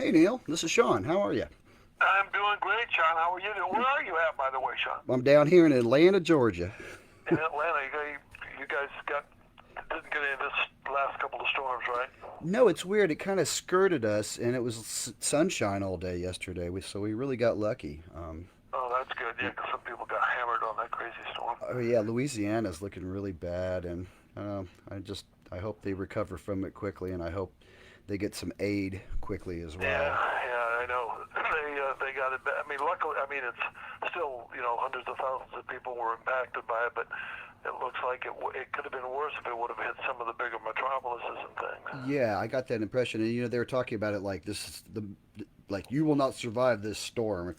Hey Neal, this is Sean. How are you? I'm doing great, Sean. How are you doing? Where are you at, by the way, Sean? I'm down here in Atlanta, Georgia. In Atlanta. You guys didn't get any of this last couple of storms, right? No, it's weird. It kind of skirted us, and it was sunshine all day yesterday. So we really got lucky. Oh, that's good. Yeah, because some people got hammered on that crazy storm. Oh yeah, Louisiana's looking really bad, and I hope they recover from it quickly, and I hope they get some aid quickly as Yeah, well. yeah, I know. They got it. I mean, luckily, I mean it's still hundreds of thousands of people were impacted by it, but it looks like it could have been worse if it would have hit some of the bigger metropolises and things. Yeah, I got that impression, and they were talking about it like this is the like you will not survive this storm.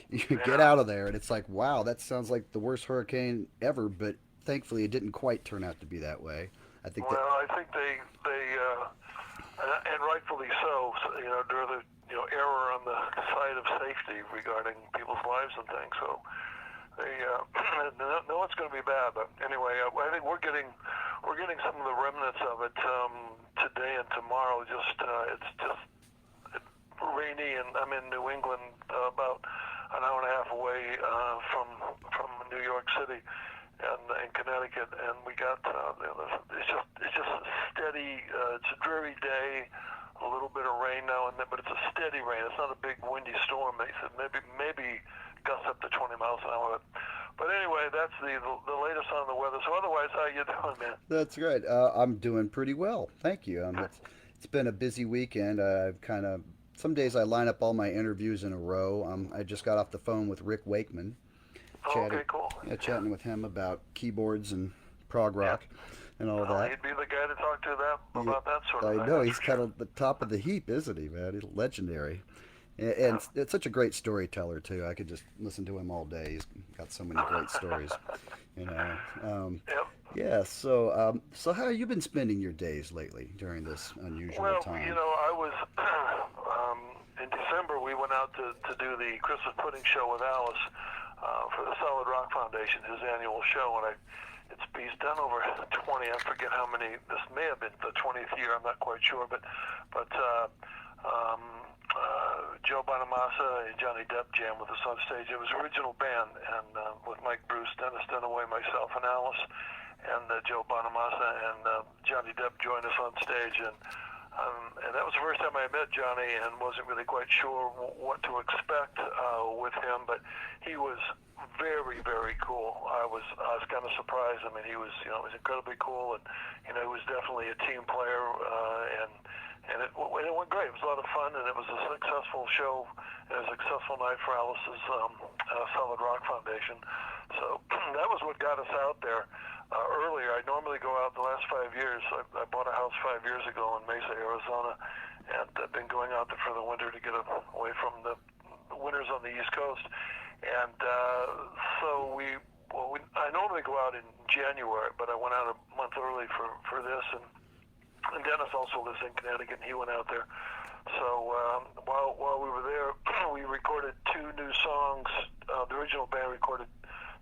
You get Yeah. out of there, and it's like, wow, that sounds like the worst hurricane ever. But thankfully, it didn't quite turn out to be that way. I think that, Well, I think they and rightfully so. They're the error on the side of safety regarding people's lives and things. So they know it's going to be bad. But anyway, I think we're getting some of the remnants of it today and tomorrow. It's just rainy, and I'm in New England, about an hour and a half away from New York City and in Connecticut, and we got it's just a steady. It's a dreary day, a little bit of rain now and then, but it's a steady rain. It's not a big windy storm. They said maybe gusts up to 20 miles an hour. But anyway, that's the latest on the weather. So otherwise, how you doing, man? that's right. I'm doing pretty well, thank you. It's been a busy weekend. I've kind of some days I line up all my interviews in a row. I just got off the phone with Rick Wakeman, Oh, chatting, okay, cool. yeah, Yeah, chatting with him about keyboards and prog yeah. rock and all Well, that. he'd be the guy to talk to that Yeah, about that sort of I thing. know That's he's for kind sure. of the top of the heap, isn't he, man? He's legendary, and Yeah. it's such a great storyteller too. I could just listen to him all day. He's got so many great stories, you know. Yep. Yeah. So how have you been spending your days lately during this unusual Well, time? I was in December. We went out to do the Christmas pudding show with Alice for the Solid Rock Foundation, his annual show, and he's done over 20. I forget how many. This may have been the 20th year. I'm not quite sure, but um, Joe Bonamassa and Johnny Depp jammed with us on stage. It was original band, and with Mike Bruce, Dennis Dunaway, myself, and Alice, and Joe Bonamassa and Johnny Depp joined us on stage, and that was the first time I met Johnny, and wasn't really quite sure what to expect with him, but he was very, very cool. I was kind of surprised. I mean, he was incredibly cool, and he was definitely a team player, and it went great. It was a lot of fun, and it was a successful show and a successful night for Alice's Solid Rock Foundation. So that was what got us out there. Earlier, I normally go out the last 5 years. I bought a house 5 years ago in Mesa, Arizona, and I've been going out there for the winter to get away from the winters on the East Coast. And I normally go out in January, but I went out a month early for this, and Dennis also lives in Connecticut, and he went out there. So while we were there, we recorded two new songs. The original band recorded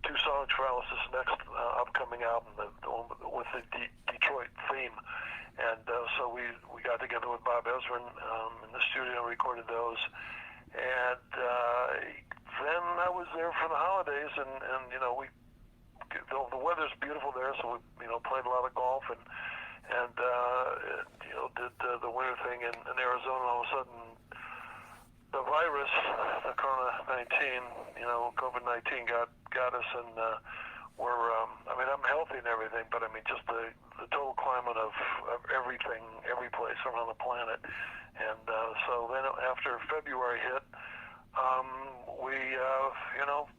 two songs for Alice's next upcoming album, the one with the Detroit theme. And so we got together with Bob Ezrin in the studio and recorded those. And then I was there for the holidays, and the weather's beautiful there, so we played a lot of golf and did the winter thing in Arizona. All of a sudden, the virus, the COVID-19 got us, and I mean, I'm healthy and everything, but I mean, just the total climate of everything, every place around the planet. And so then after February hit, we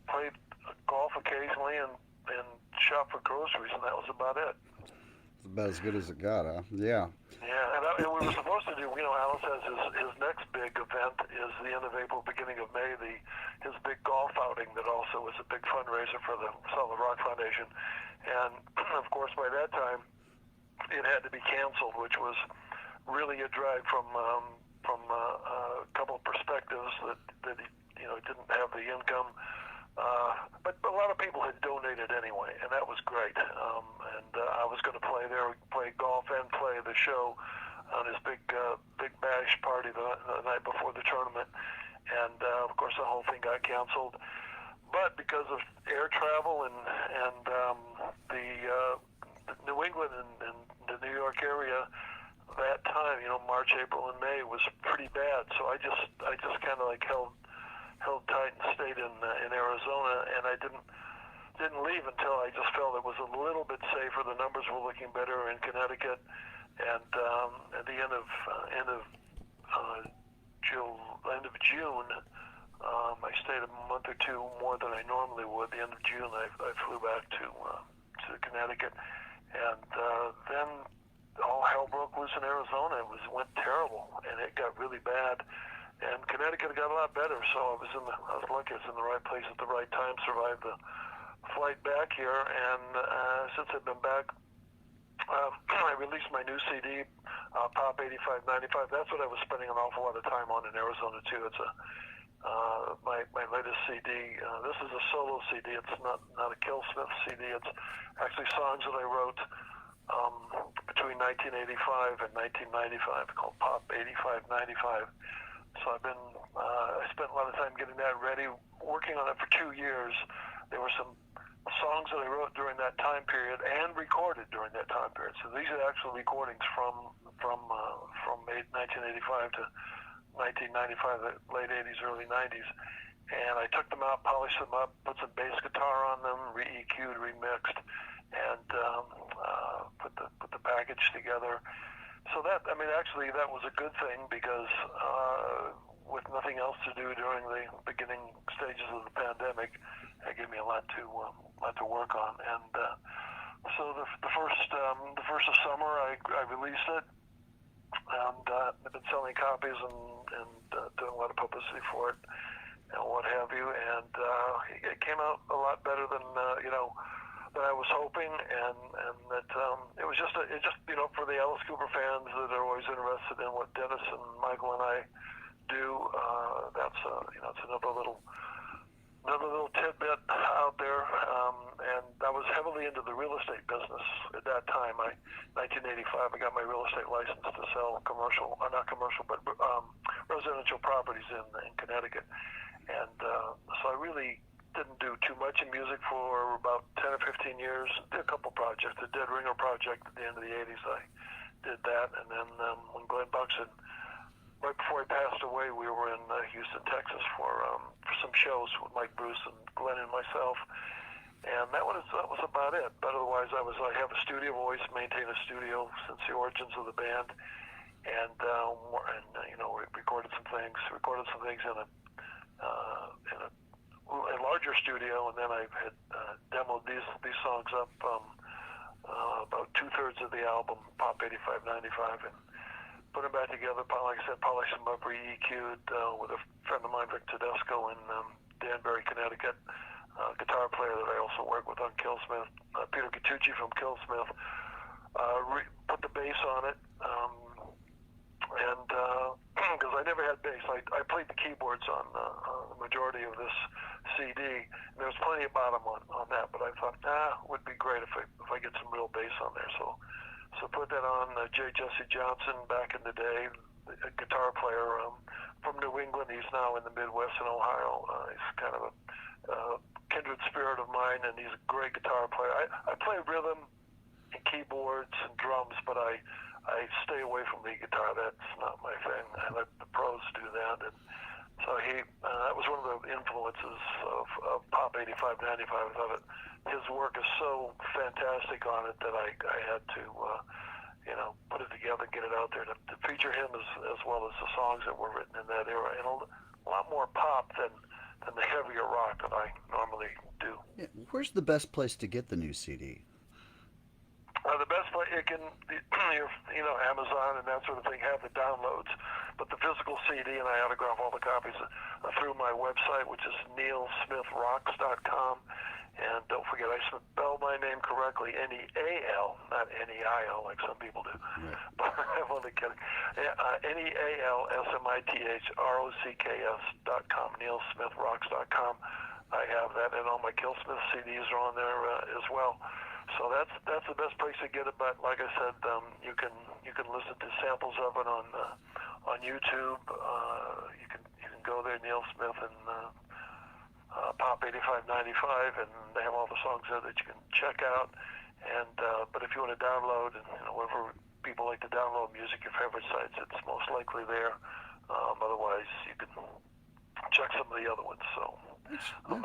played golf occasionally and shop for groceries, and that was about it. It's about as good as it got, huh? Yeah. Yeah, and we were supposed to do. Alice has his next big event is the end of April, beginning of May. His big golf outing that also is a big fundraiser for the Solid Rock Foundation, and of course by that time it had to be canceled, which was really a drag from a couple of perspectives that he didn't have the income. But a lot of people had donated anyway, and that was great. And I was going to play there, play golf, and play the show on his big bash party the night before the tournament, and of course the whole thing got canceled. But because of air travel and the New England and the New York area, that time, March, April, and May was pretty bad. So I just kind of like held tight and stayed in Arizona, and I didn't leave until I just felt it was a little bit safer. The numbers were looking better in Connecticut, and at the end of June, I stayed a month or two more than I normally would. The end of June, I flew back to Connecticut, and then all hell broke loose in Arizona. It went terrible, and it got really bad. And Connecticut got a lot better, so I was lucky. I was in the right place at the right time. Survived the flight back here, and since I've been back, I released my new CD, Pop 8595. That's what I was spending an awful lot of time on in Arizona too. It's my latest CD. This is a solo CD. It's not a Killsmith CD. It's actually songs that I wrote between 1985 and 1995, called Pop 8595. So I spent a lot of time getting that ready, working on it for 2 years. There were some songs that I wrote during that time period and recorded during that time period. So these are actual recordings from 1985 to 1995, the late 80s, early 90s. And I took them out, polished them up, put some bass guitar on them, re-EQ'd, remixed, and put the package together. So that was a good thing, because with nothing else to do during the beginning stages of the pandemic, it gave me a lot to work on. And so the first of summer, I released it, and I've been selling copies and doing a lot of publicity for it and what have you. And it came out a lot better than than I was hoping, and that it was just for the Alice Cooper fans that are always interested in what Dennis and Michael and I do. That's it's another little tidbit out there. And I was heavily into the real estate business at that time. 1985, I got my real estate license to sell residential properties in Connecticut, and so I really didn't do too much in music for about 10 or 15 years. Did a couple projects. The Dead Ringer project at the end of the 80s, I did that. And then when Glenn Buxton, right before he passed away, we were in Houston, Texas for some shows with Mike Bruce and Glenn and myself. And that was about it. But otherwise, I have a studio. I've always maintained a studio since the origins of the band. And we recorded some things in a larger studio, and then I had demoed these songs up, about 2/3 of the album, Pop 8595, and put them back together. Like I said, polished them up, re-EQ'd with a friend of mine, Vic Tedesco, in Danbury, Connecticut, guitar player that I also work with on Killsmith, Peter Gatucci from Killsmith. Put the bass on it, and because I never had bass, I played the keyboards on the majority of this CD, and there was plenty of bottom on that, but I thought, it would be great if I get some real bass on there. So put that on. Jesse Johnson, back in the day, a guitar player from New England. He's now in the Midwest in Ohio. He's kind of a kindred spirit of mine, and he's a great guitar player. I play rhythm and keyboards and drums, but I stay away from the guitar. That's not my thing. I let the pros do that. And so that was one of the influences of Pop 8595. I thought his work is so fantastic on it that I had to put it together, get it out there to feature him as well as the songs that were written in that era, and a lot more pop than the heavier rock that I normally do. Yeah. Where's the best place to get the new CD? The best place, Amazon and that sort of thing have the downloads, but the physical CD, and I autograph all the copies through my website, which is nealsmithrocks.com. And don't forget, I spell my name correctly, Neal, not Neil, like some people do. Right. But I'm only kidding. NealSmithrocks.com, nealsmithrocks.com. I have that, and all my Killsmith CDs are on there as well. So that's the best place to get it. But like I said, you can You can listen to samples of it on YouTube. You can go there, Neal Smith and Pop 8595, and they have all the songs there that you can check out. And but if you want to download, and wherever people like to download music, your favorite sites, it's most likely there. Otherwise, you can check some of the other ones. So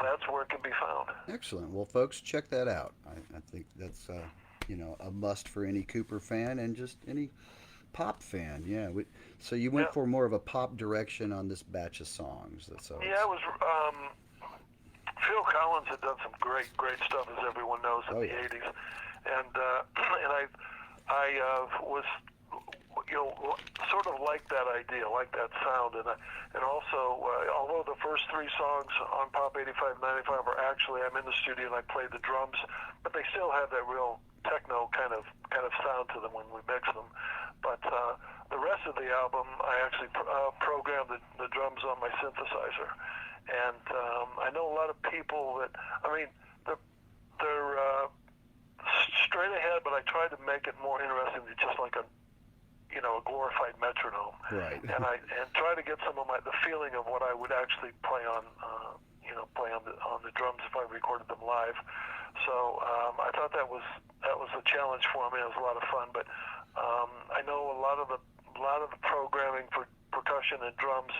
that's where it can be found. Excellent. Well, folks, check that out. I think that's a must for any Cooper fan and just any pop fan. Yeah. So you went for more of a pop direction on this batch of songs. Yeah, it was. Phil Collins had done some great stuff, as everyone knows, in the '80s, and I was sort of like that idea, like that sound, and also although the first three songs on Pop 8595 are actually, I'm in the studio and I play the drums, but they still have that real techno kind of sound to them when we mix them. But the rest of the album, I actually programmed the drums on my synthesizer. And I know a lot of people that, they're straight ahead, but I tried to make it more interesting than just like a glorified metronome. Right. And try to get some of the feeling of what I would actually play on the drums if I recorded them live. So I thought that was a challenge for me. It was a lot of fun, but I know a lot of the programming for percussion and drums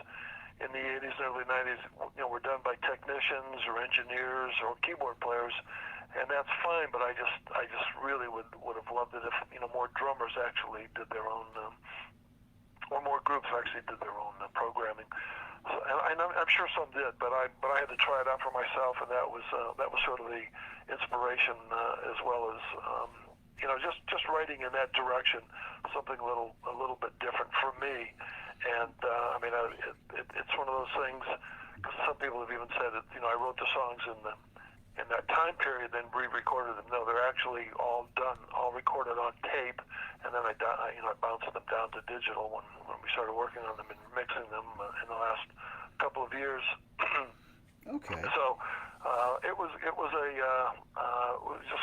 in the 80s and early 90s, were done by technicians or engineers or keyboard players, and that's fine. But I just really would have loved it if more drummers actually did their own, or more groups actually did their own programming. So, and I'm sure some did, but I had to try it out for myself, and that was sort of the inspiration, as well as just writing in that direction, something a little bit different for me. And it's one of those things, because some people have even said that I wrote the songs in that time period, then re-recorded them. No, they're actually all done, all recorded on tape, and then I bounced them down to digital when we started working on them and mixing them in the last couple of years. Okay. So it was just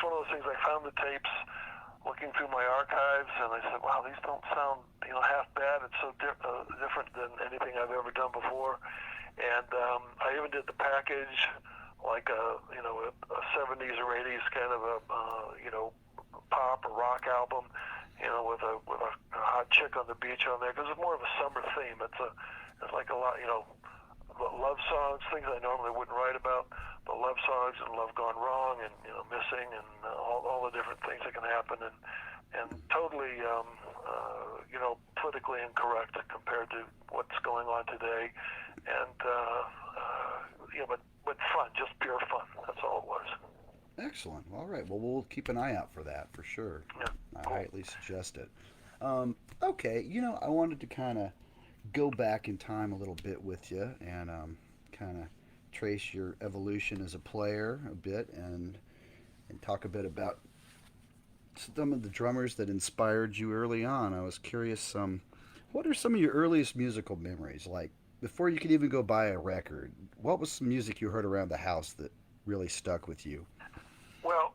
one of those things. I found the tapes looking through my archives, and I said, wow, these don't sound half bad. It's so different than anything I've ever done before. And I even did the package, like a 70s or 80s kind of a pop or rock album, with a hot chick on the beach on there, because it's more of a summer theme. It's like a lot, love songs, things I normally wouldn't write about, but love songs and love gone wrong, and missing, and all the different things that can happen, and totally politically incorrect compared to what's going on today, and but fun, just pure fun. That's all it was. Excellent. All right. Well, we'll keep an eye out for that for sure. Yeah. I highly suggest it. Okay. I wanted to kind of go back in time a little bit with you and kind of trace your evolution as a player a bit and talk a bit about some of the drummers that inspired you early on. I was curious, what are some of your earliest musical memories? Like, before you could even go buy a record, what was some music you heard around the house that really stuck with you? Well,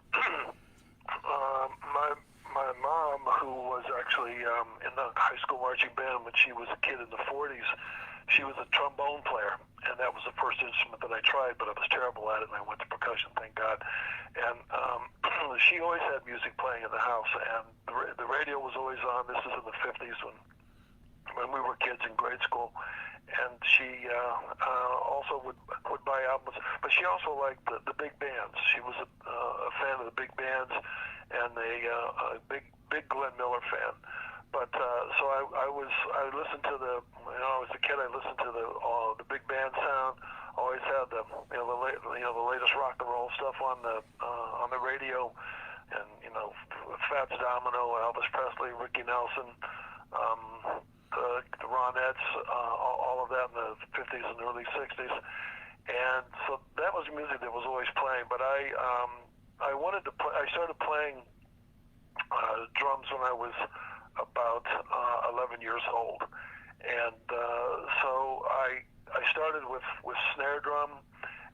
my mom, who was actually in the high school marching band when she was a kid in the 40s, she was a trombone player, and that was the first instrument that I tried, but I was terrible at it, and I went to percussion, thank God. And she always had music playing in the house, and the radio was always on. This is in the 50s when we were kids in grade school. And she also would buy albums, but she also liked the big bands. She was a fan of the big bands, and a big Glenn Miller fan. But so I listened to as a kid I listened to the big band sound. Always had the latest rock and roll stuff on the radio, and Fats Domino, Elvis Presley, Ricky Nelson. The Ronettes, all of that in the 50s and early 60s, and so that was music that was always playing. But I wanted to play. I started playing drums when I was about 11 years old, and so I started with snare drum,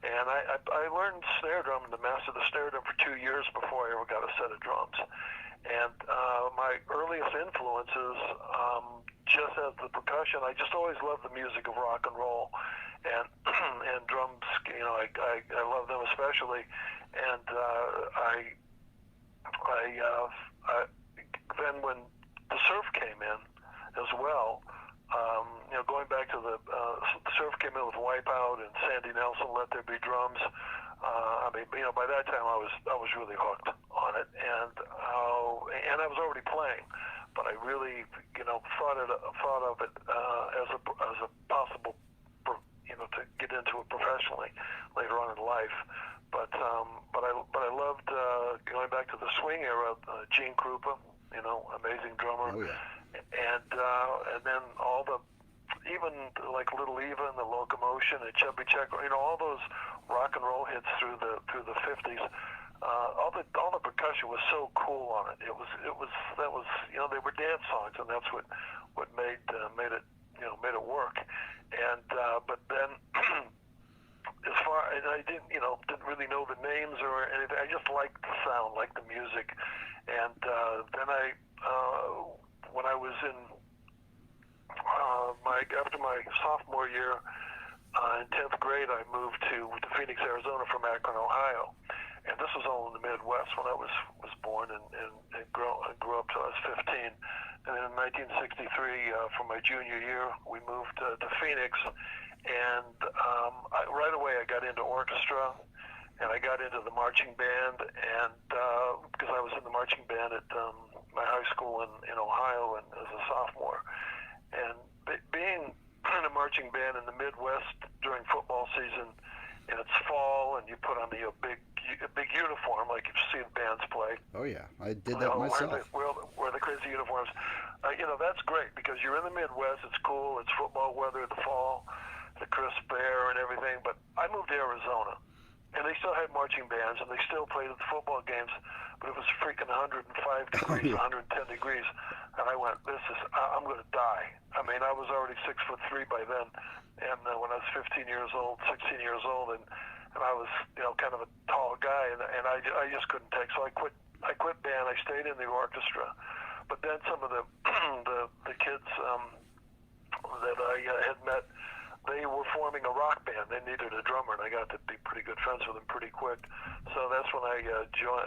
and I learned snare drum and to master the snare drum for 2 years before I ever got a set of drums. And my earliest influences, just as the percussion, I just always loved the music of rock and roll, and and drums. You know, I love them especially, and then when the surf came in as well. You know, going back to the surf came in with Wipeout and Sandy Nelson, Let There Be Drums. I mean, you know, by that time I was really hooked on it, and I was already playing, but I really, you know, thought of it as a possible, you know, to get into it professionally later on in life. But I loved going back to the swing era. Gene Krupa, you know, amazing drummer. Oh, yeah. And then all the, even like Little Eva and the Locomotion and Chubby Checker, you know, all those rock and roll hits through the 50s. All the percussion was so cool on it. That was you know, they were dance songs, and that's what made it, you know, made it work. And but then and I didn't really know the names or anything. I just liked the sound, liked the music. And then when I was in after my sophomore year in 10th grade, I moved to Phoenix, Arizona from Akron, Ohio. And this was all in the Midwest when I was born and grew up till I was 15. And then in 1963, for my junior year, we moved to Phoenix. And right away I got into orchestra, and I got into the marching band, and because I was in the marching band at my high school in Ohio and as a sophomore. And being in a marching band in the Midwest during football season, and it's fall, and you put on the big uniform like you see the bands play. Oh yeah, I did that myself. Wear the crazy uniforms. You know, that's great because you're in the Midwest. It's cool. It's football weather in the fall, the crisp air and everything. But I moved to Arizona, and they still had marching bands, and they still played at the football games, but it was freaking 105 degrees, 110 degrees, and I went, I'm going to die. I mean, I was already 6'3" by then, and when I was 16 years old, and I was, you know, kind of a tall guy, and I just couldn't take, so I quit band. I stayed in the orchestra, but then some of the kids that I had met, they were forming a rock band. They needed a drummer, and I got to be pretty good friends with them pretty quick. So that's when I joined.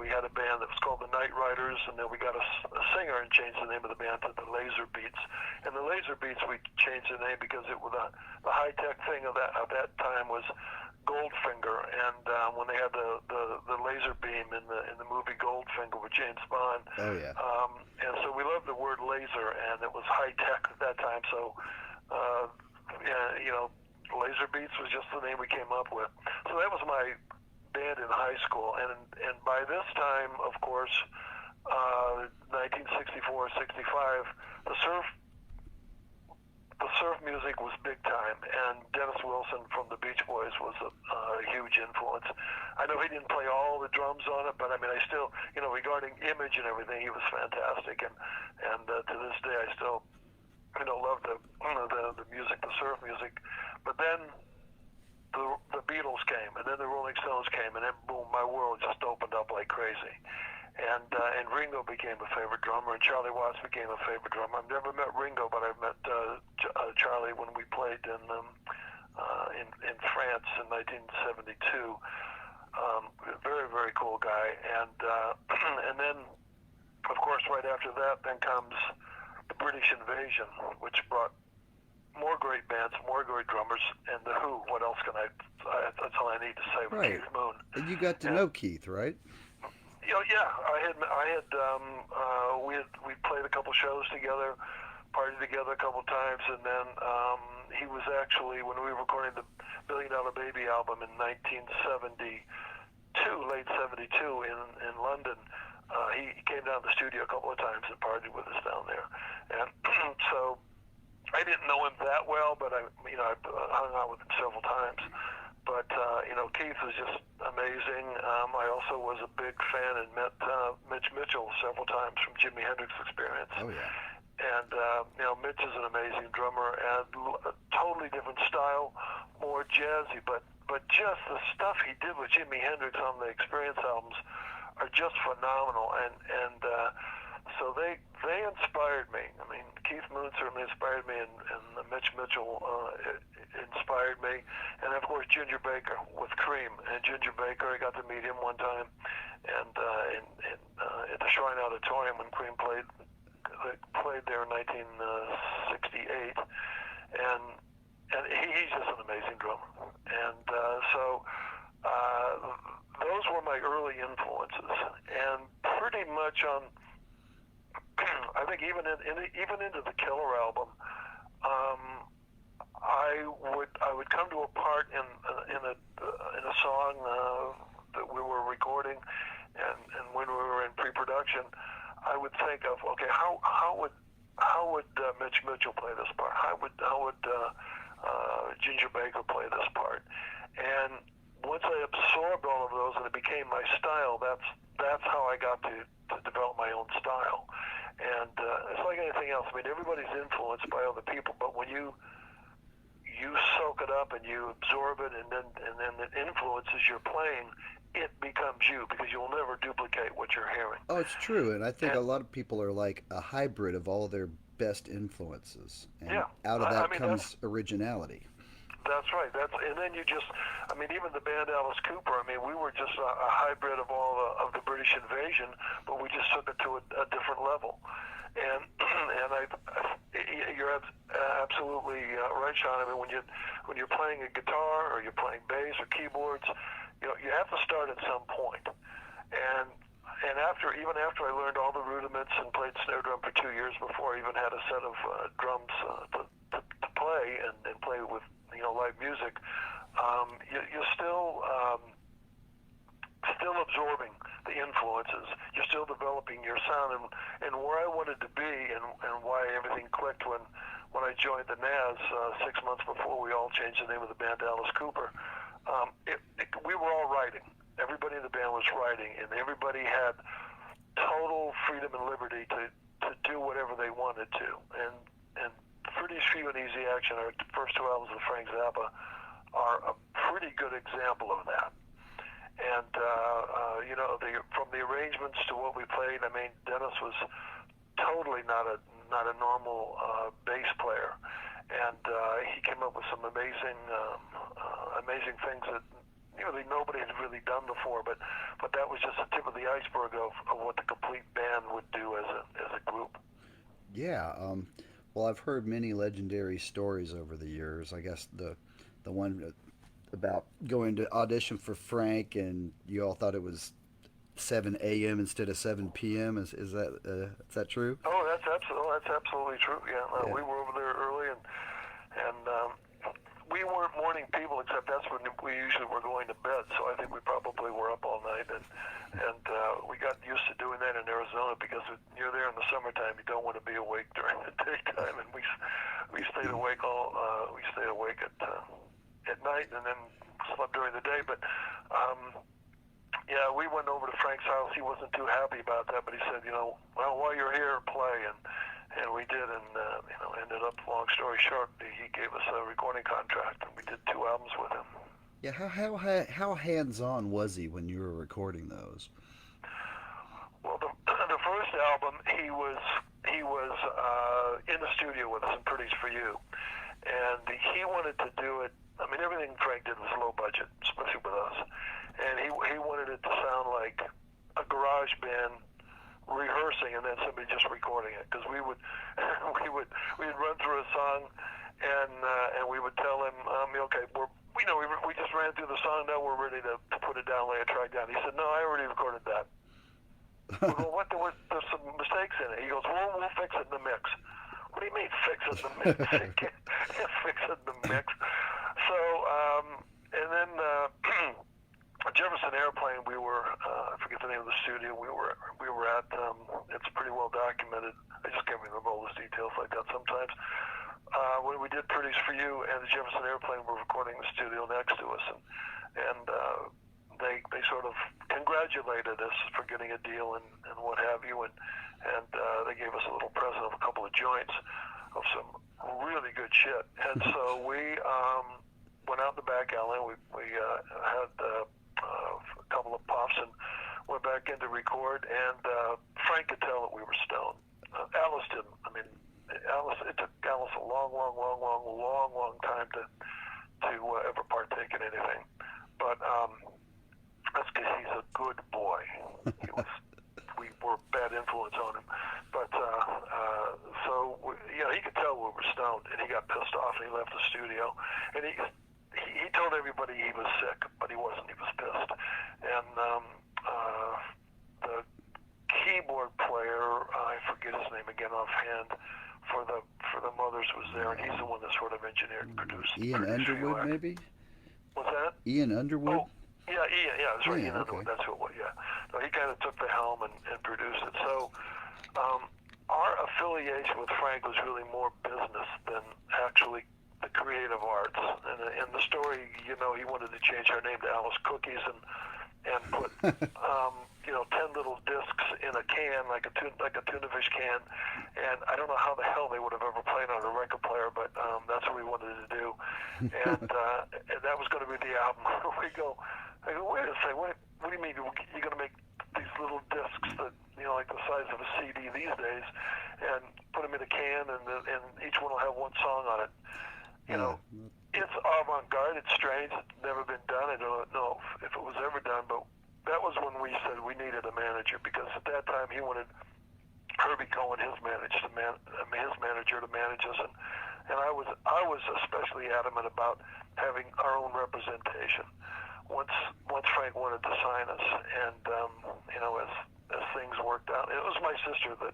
We had a band that was called the Night Riders, and then we got a singer and changed the name of the band to the Laser Beats. And the Laser Beats, we changed the name because it was the high tech thing of that time was Goldfinger, and when they had the laser beam in the movie Goldfinger with James Bond. Oh yeah. And so we loved the word laser, and it was high tech at that time. So. Yeah, you know, Laser Beats was just the name we came up with. So that was my band in high school, and by this time, of course, 1964, 65, the surf music was big time, and Dennis Wilson from the Beach Boys was a huge influence. I know he didn't play all the drums on it, but I mean, I still, you know, regarding image and everything, he was fantastic, and to this day, I still, you know, love the music, the surf music. But then the Beatles came, and then the Rolling Stones came, and then boom, my world just opened up like crazy. And Ringo became a favorite drummer, and Charlie Watts became a favorite drummer. I've never met Ringo, but I've met Charlie when we played in France in 1972. Very, very cool guy. And then, of course, right after that, then comes the British invasion, which brought more great bands, more great drummers, and the Who. What else can that's all I need to say with right. Keith Moon. And you got to know Keith, right? You know, yeah, we played a couple shows together, partied together a couple times, and then he was actually, when we were recording the $1 Billion Baby album in 1972, late 72 in London, he came down to the studio a couple of times and partied with us down there. And so I didn't know him that well, but I hung out with him several times. But you know, Keith was just amazing. I also was a big fan and met Mitch Mitchell several times from Jimi Hendrix Experience. Oh yeah. And you know, Mitch is an amazing drummer and a totally different style, more jazzy, but just the stuff he did with Jimi Hendrix on the Experience albums are just phenomenal, and so they inspired me. I mean, Keith Moon certainly inspired me, and Mitch Mitchell inspired me, and of course Ginger Baker with Cream. And Ginger Baker, I got to meet him one time, and at the Shrine Auditorium when Cream played there in 1968, and he's just an amazing drummer, and so. Those were my early influences, and pretty much on. I think even into the Killer album, I would come to a part in a song that we were recording, and when we were in pre-production, I would think of, okay, how would Mitch Mitchell play this part? How would Ginger Baker play this part? And once I absorbed all of those and it became my style, that's how I got to develop my own style. And it's like anything else. I mean, everybody's influenced by other people, but when you soak it up and you absorb it, and then it influences your playing, it becomes you, because you'll never duplicate what you're hearing. Oh, it's true, and I think a lot of people are like a hybrid of all their best influences, and out of that comes originality. That's right. And then you just, I mean, even the band Alice Cooper, I mean, we were just a hybrid of all of the British invasion, but we just took it to a different level. And you're absolutely right, Sean. I mean, when you're playing a guitar or you're playing bass or keyboards, you have to start at some point. And even after I learned all the rudiments and played snare drum for 2 years before I even had a set of drums to play and play with live music, you're still absorbing the influences. You're still developing your sound, and where I wanted to be, and why everything clicked when I joined the Nas 6 months before we all changed the name of the band to Alice Cooper. We were all writing. Everybody in the band was writing, and everybody had total freedom and liberty to do whatever they wanted to. And Pretty Few and Easy Action, our first two albums with Frank Zappa, are a pretty good example of that. And from the arrangements to what we played, I mean, Dennis was totally not a normal bass player, and he came up with some amazing things that nobody had really done before. But that was just the tip of the iceberg of what the complete band would do as a group. Yeah. Well, I've heard many legendary stories over the years. I guess the one about going to audition for Frank, and you all thought it was 7 a.m. instead of 7 p.m. Is that true? Oh, that's absolutely true. Yeah, we were over there early, and we weren't morning people, except that's when we usually were going to bed. So I think we probably were up all night, and we got used to doing that in Arizona, because you're there in the summertime. You don't want to be awake during the daytime, and we stayed awake at night, and then slept during the day. But we went over to Frank's house. He wasn't too happy about that, but he said, well, while you're here, play, and we did, and ended up, long story short, he gave us a recording contract, and we did 2 albums with him. Yeah, how hands-on was he when you were recording those? Well, the first album, he was in the studio with us in Pretty's For You, and he wanted to do it. I mean, everything Frank did was low budget, especially with us, and he wanted it to sound like a garage band rehearsing and then somebody just recording it, because we'd run through a song, and we would tell him, okay, we just ran through the song, now we're ready to put it down, lay a track down. He said, no, I already recorded that. Well, there's some mistakes in it. He goes, well, we'll fix it in the mix. What do you mean fix it in the mix? You can't fix it in the mix. So, and then Jefferson Airplane, we were, I forget the name of the studio we were at. It's pretty well documented. I just can't remember all those details like that sometimes. When we did Pretty's For You and the Jefferson Airplane were recording in the studio next to us, and they sort of congratulated us for getting a deal and what have you, and they gave us a little present of a couple of joints of some really good shit. And so we went out the back alley, we had a couple of puffs, and went went back in to record, and Frank could tell that we were stoned. Alice didn't. I mean, it took Alice a long time to ever partake in anything. But that's because he's a good boy. We were a bad influence on him. But he could tell we were stoned, and he got pissed off, and he left the studio. And he told everybody he was sick, but he wasn't. He was pissed. And the keyboard player, I forget his name again offhand, for the Mothers was there, and he's the one that sort of engineered and produced. Ian Underwood, maybe? What's that? Ian Underwood? Oh, yeah, that's right. Yeah, Ian Underwood, that's who it was, yeah. So he kind of took the helm and produced it. So our affiliation with Frank was really more business than actually the creative arts. And in the story, he wanted to change our name to Alice Cookies and put 10 little discs in a can, like a tuna fish can, and I don't know how the hell they would have ever played on a record player, but that's what we wanted to do, and that was going to be the album. I go, wait a second, what do you mean you're going to make these little discs that like the size of a CD these days, and put them in a can, and each one will have one song on it? It's avant-garde, it's strange, it's never been done. I don't know if it was ever done, but that was when we said we needed a manager, because at that time he wanted Herbie Cohen, his manager, to manage us, and I was especially adamant about having our own representation. Once Frank wanted to sign us, and as things worked out, it was my sister that.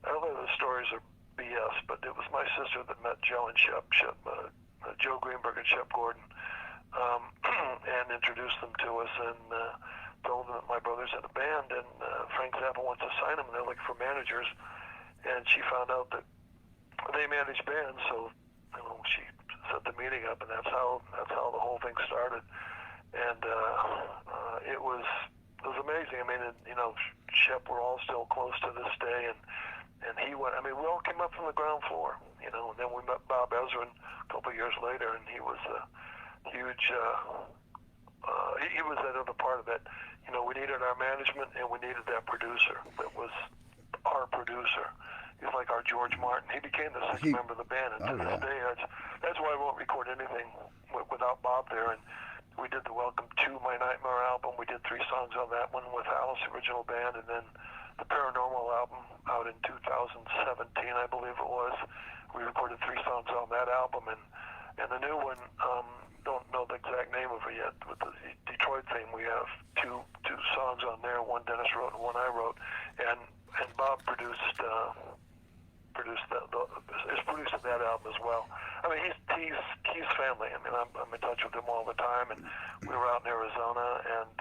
I don't know if the stories are BS, but it was my sister that met Joe and Shep Joe Greenberg and Shep Gordon, and introduced them to us, and told them that my brother's in a band, and Frank Zappa wants to sign them, and they're looking for managers. And she found out that they manage bands, so she set the meeting up, and that's how the whole thing started. And it was amazing. I mean, Shep, we're all still close to this day, and he went. I mean, we all came up from the ground floor, and then we met Bob Ezrin a couple of years later, and he was a huge. He was that other part of it. We needed our management, and we needed that producer that was our producer. He was like our George Martin. He became the sixth member of the band, and to this day, that's why I won't record anything without Bob there. And we did the Welcome to My Nightmare album. We did 3 songs on that one with Alice original band, and then the Paranormal album out in 2017, I believe it was. We recorded 3 songs on that album, and the new one, don't know the exact name of it yet, with the Detroit theme, we have two songs on there, one Dennis wrote and one I wrote, and Bob produced that album as well. I mean, he's family. I mean, I'm in touch with him all the time, and we were out in Arizona, and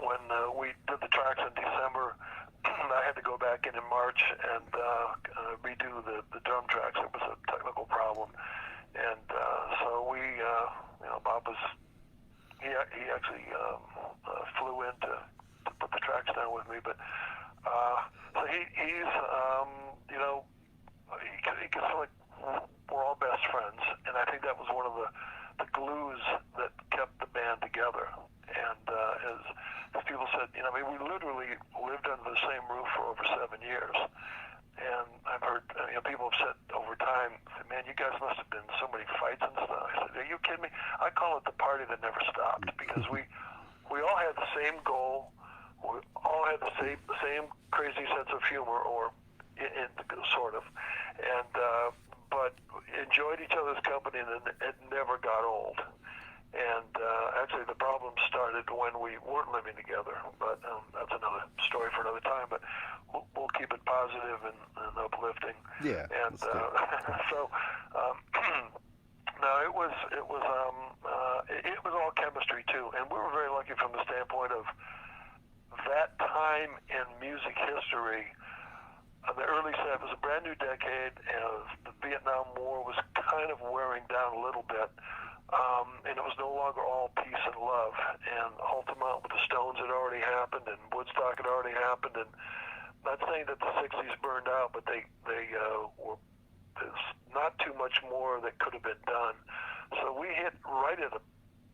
when we did the tracks in December, I had to go back in March and redo the drum tracks. It was a technical problem, and so we, Bob was he actually flew in to put the tracks down with me, but so he's he can feel like we're all best friends, and I think that was one of the glues that kept the band together. And as people said, we literally lived under the same roof for over 7 years. And I've heard, people have said over time, man, you guys must have been in so many fights and stuff. I said, are you kidding me? I call it the party that never stopped, because we all had the same goal. We all had the same crazy sense of humor, or sort of, and but enjoyed each other's company, and it never got old. And actually, the problem started when we weren't living together, but that's another story for another time. But we'll keep it positive and uplifting. Yeah. And so, no, it was all chemistry too, and we were very lucky from the standpoint of that time in music history. The early 70s was a brand new decade, and the Vietnam War was kind of wearing down a little bit. And it was no longer all peace and love. And Altamont with the Stones had already happened, and Woodstock had already happened. And not saying that the 60s burned out, but they were, there's not too much more that could have been done. So we hit right at a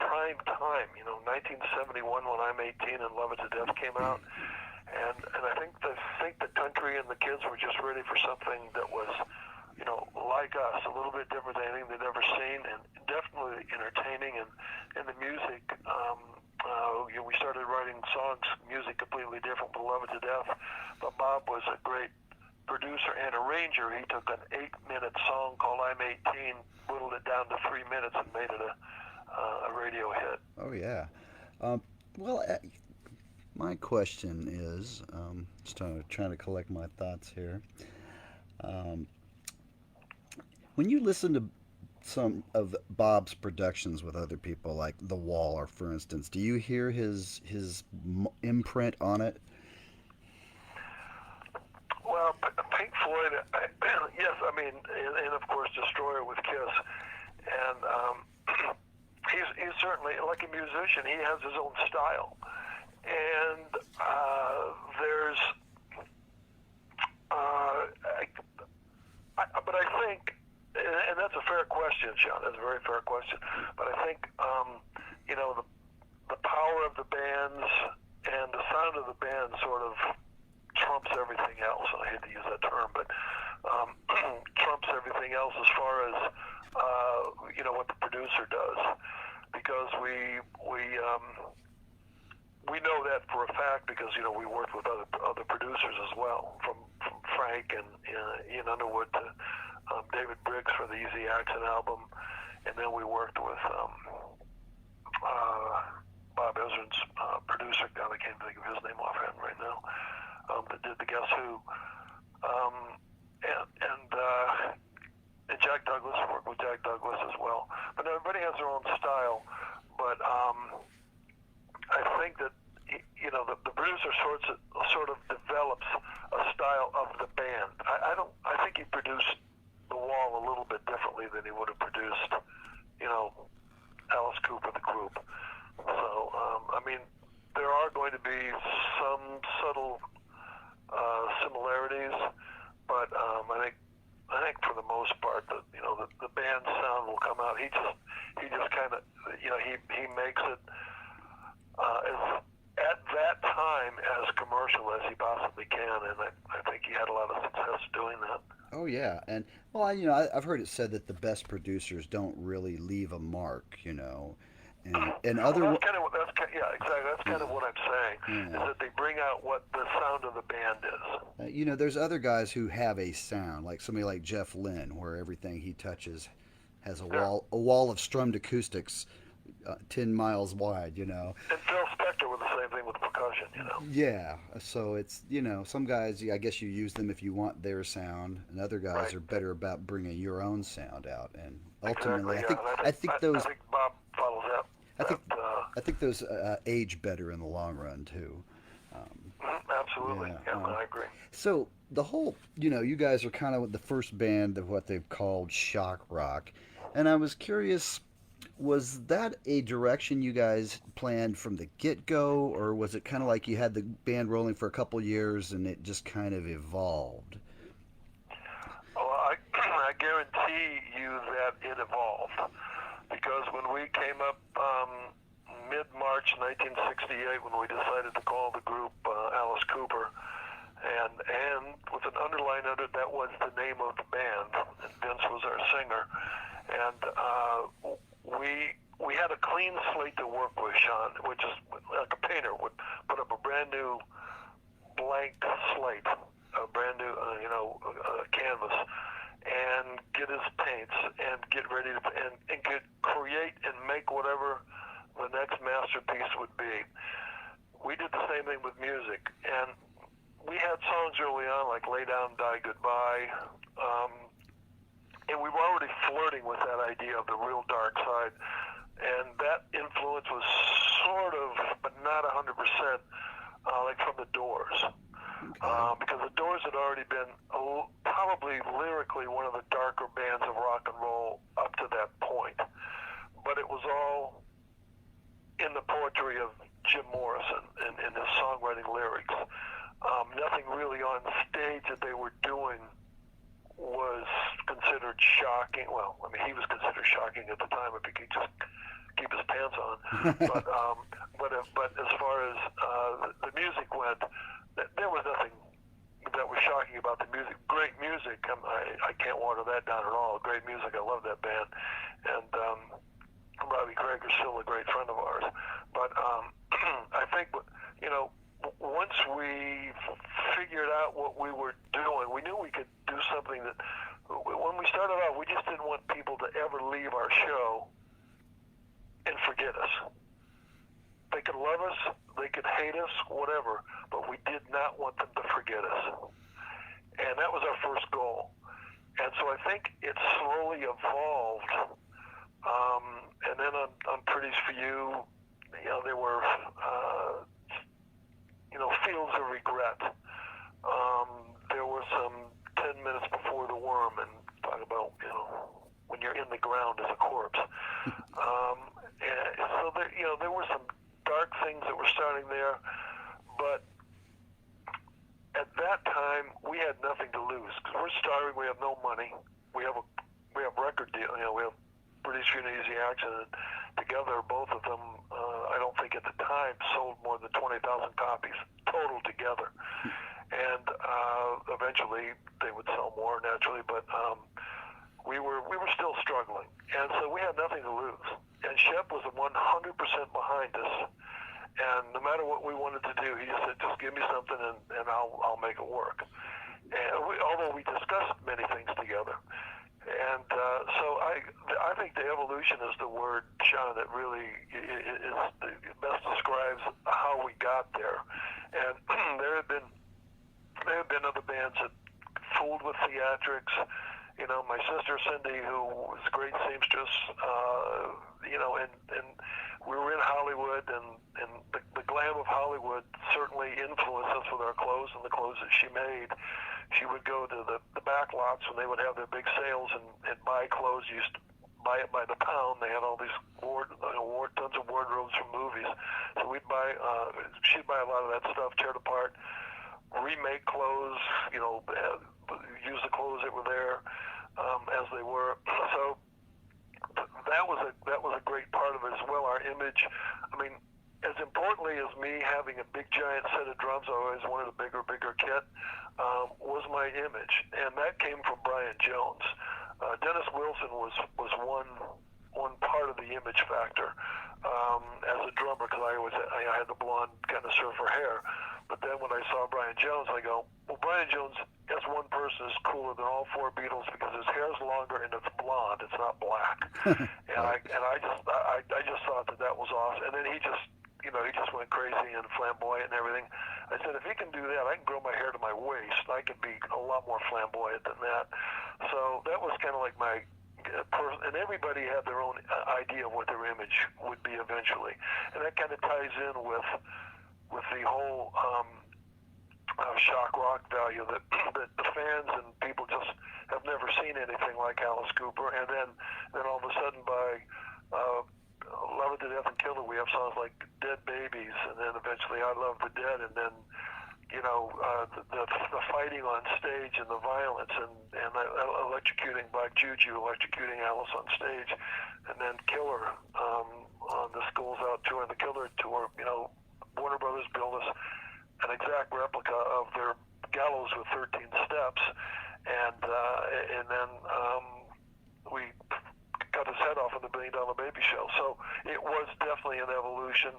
prime prime time. 1971 when I'm 18 and Love It to Death came out, and I think the country and the kids were just ready for something that was, like us, a little bit different than anything they'd ever seen, and definitely entertaining. And the music, we started writing songs, music completely different with Love It to Death. But Bob was a great producer and arranger. He took an 8-minute song called I'm 18, whittled it down to 3 minutes, and made it a radio hit. Oh yeah. Well, my question is, just trying to collect my thoughts here. Um, when you listen to some of Bob's productions with other people, like The Wall, or for instance, do you hear his imprint on it? Well, Pink Floyd, yes, I mean, and of course Destroyer with Kiss, and he's certainly, like a musician, he has his own style, and there's, but I think, and that's a fair question, Sean. That's a very fair question. But I think, the power of the bands and the sound of the band sort of trumps everything else. And I hate to use that term, but trumps everything else as far as what the producer does, because we know that for a fact, because we worked with other producers as well, from Frank and Ian Underwood to David Briggs for the Easy Accent album, and then we worked with Bob Ezrin's producer. God, I can't think of his name offhand right now. That did the Guess Who, and Jack Douglas, worked with Jack Douglas as well. But everybody has their own style. But I think that the producer sort of develops a style of the band. I think he produced The Wall a little bit differently than he would have produced, Alice Cooper, the group. So I mean, there are going to be some subtle similarities, but I think for the most part, the band sound will come out. He just kind of, he makes it as at that time as commercial as he possibly can, and I think he had a lot of success doing that. Oh yeah, and well, I've heard it said that the best producers don't really leave a mark, and other. Well, yeah, exactly. That's kind of what I'm saying, Yeah. is that they bring out what the sound of the band is. There's other guys who have a sound, like somebody like Jeff Lynne, where everything he touches has a wall of strummed acoustics, 10 miles wide. And Phil Spector with the same thing with percussion. Yeah, so it's some guys, I guess you use them if you want their sound, and other guys Right. are better about bringing your own sound out. And ultimately, Exactly, yeah. I think those. I think Bob follows that. I think those age better in the long run too. Absolutely, yeah, I agree. So the whole, you guys are kind of the first band of what they've called shock rock, and I was curious, was that a direction you guys planned from the get-go, or was it kind of like you had the band rolling for a couple years and it just kind of evolved? Well, I guarantee you that it evolved, because when we came up mid-March 1968, when we decided to call the group Alice Cooper, and with an underline under it, that was the name of the band, and Vince was our singer, and we had a clean slate to work with, Sean, which is like a painter would put up a brand new blank slate, a brand new canvas, and get his paints and get ready to and could create and make whatever the next masterpiece would be. We did the same thing with music, and we had songs early on like Lay Down, Die Goodbye, and we were already flirting with that idea of the real dark side, and that influence was sort of, but not 100%, like from the Doors. Okay. Because the Doors had already been probably lyrically one of the darker bands of rock and roll up to that point. But it was all in the poetry of Jim Morrison and his songwriting lyrics. Nothing really on stage that they were doing was considered shocking. Well, I mean, he was considered shocking at the time. I think he just keep his pants on. But as far as the music went, there was nothing that was shocking about the music. Great music. I can't water that down at all. Great music. I love that band. And Robbie Craig is still a great friend of ours. But I think, once we figured out what we were doing, we knew we could do something that, when we started out, we just didn't want people to ever leave our show and forget us. They could love us, they could hate us, whatever, but we did not want them to forget us. And that was our first goal. And so I think it slowly evolved. And then on Pretties for You, there were, Fields of Regret. There were some 10 minutes before the worm, and talk about, when you're in the ground as a corpse. And so there were some dark things that were starting there, but at that time we had nothing to lose because we're starving. We have no money. We have record deal. We have British for an Easy Accident. Together, both of them, I don't think at the time sold more than 20,000 copies total together. And eventually they would sell more naturally, but we were still struggling, and so we had nothing to lose. And Shep was 100% behind us, and no matter what we wanted to do, he just said, "Just give me something, and I'll make it work." And although we discussed many things together, and so I think the evolution is the word, Sean, that really best describes how we got there. And there have been other bands that fooled with theatrics. My sister Cindy, who was a great seamstress, and we were in Hollywood, and the glam of Hollywood certainly influenced us with our clothes and the clothes that she made. She would go to the back lots when they would have their big sales and buy clothes. You used to buy it by the pound. They had all these tons of wardrobes from movies. So she'd buy a lot of that stuff, tear it apart, remake clothes, use the clothes that were there as they were. So that was a great part of it as well. Our image. I mean, as importantly as me having a big giant set of drums, I always wanted a bigger kit. Was my image, and that came from Brian Jones. Dennis Wilson was one part of the image factor as a drummer, because I had the blonde kind of surfer hair. But then when I saw Brian Jones, I go, well, Brian Jones as one person is cooler than all four Beatles because his hair's longer and it's blonde, it's not black. And I just thought that was awesome. And then he just went crazy and flamboyant and everything. I said, if he can do that, I can grow my hair to my waist. I can be a lot more flamboyant than that. So that was kind of like my and everybody had their own idea of what their image would be eventually. And that kind of ties in with the whole shock rock value that the fans and people just have never seen anything like Alice Cooper. And then all of a sudden by Love It to Death and Kill It, we have songs like Dead Babies, and then eventually I Love the Dead, and then the fighting on stage and the violence and electrocuting Black Juju, electrocuting Alice on stage, and then Killer on the Schools Out tour and the Killer tour. Warner Brothers built us an exact replica of their gallows with 13 steps, and then we cut his head off in the $1 Billion Baby Show. So it was definitely an evolution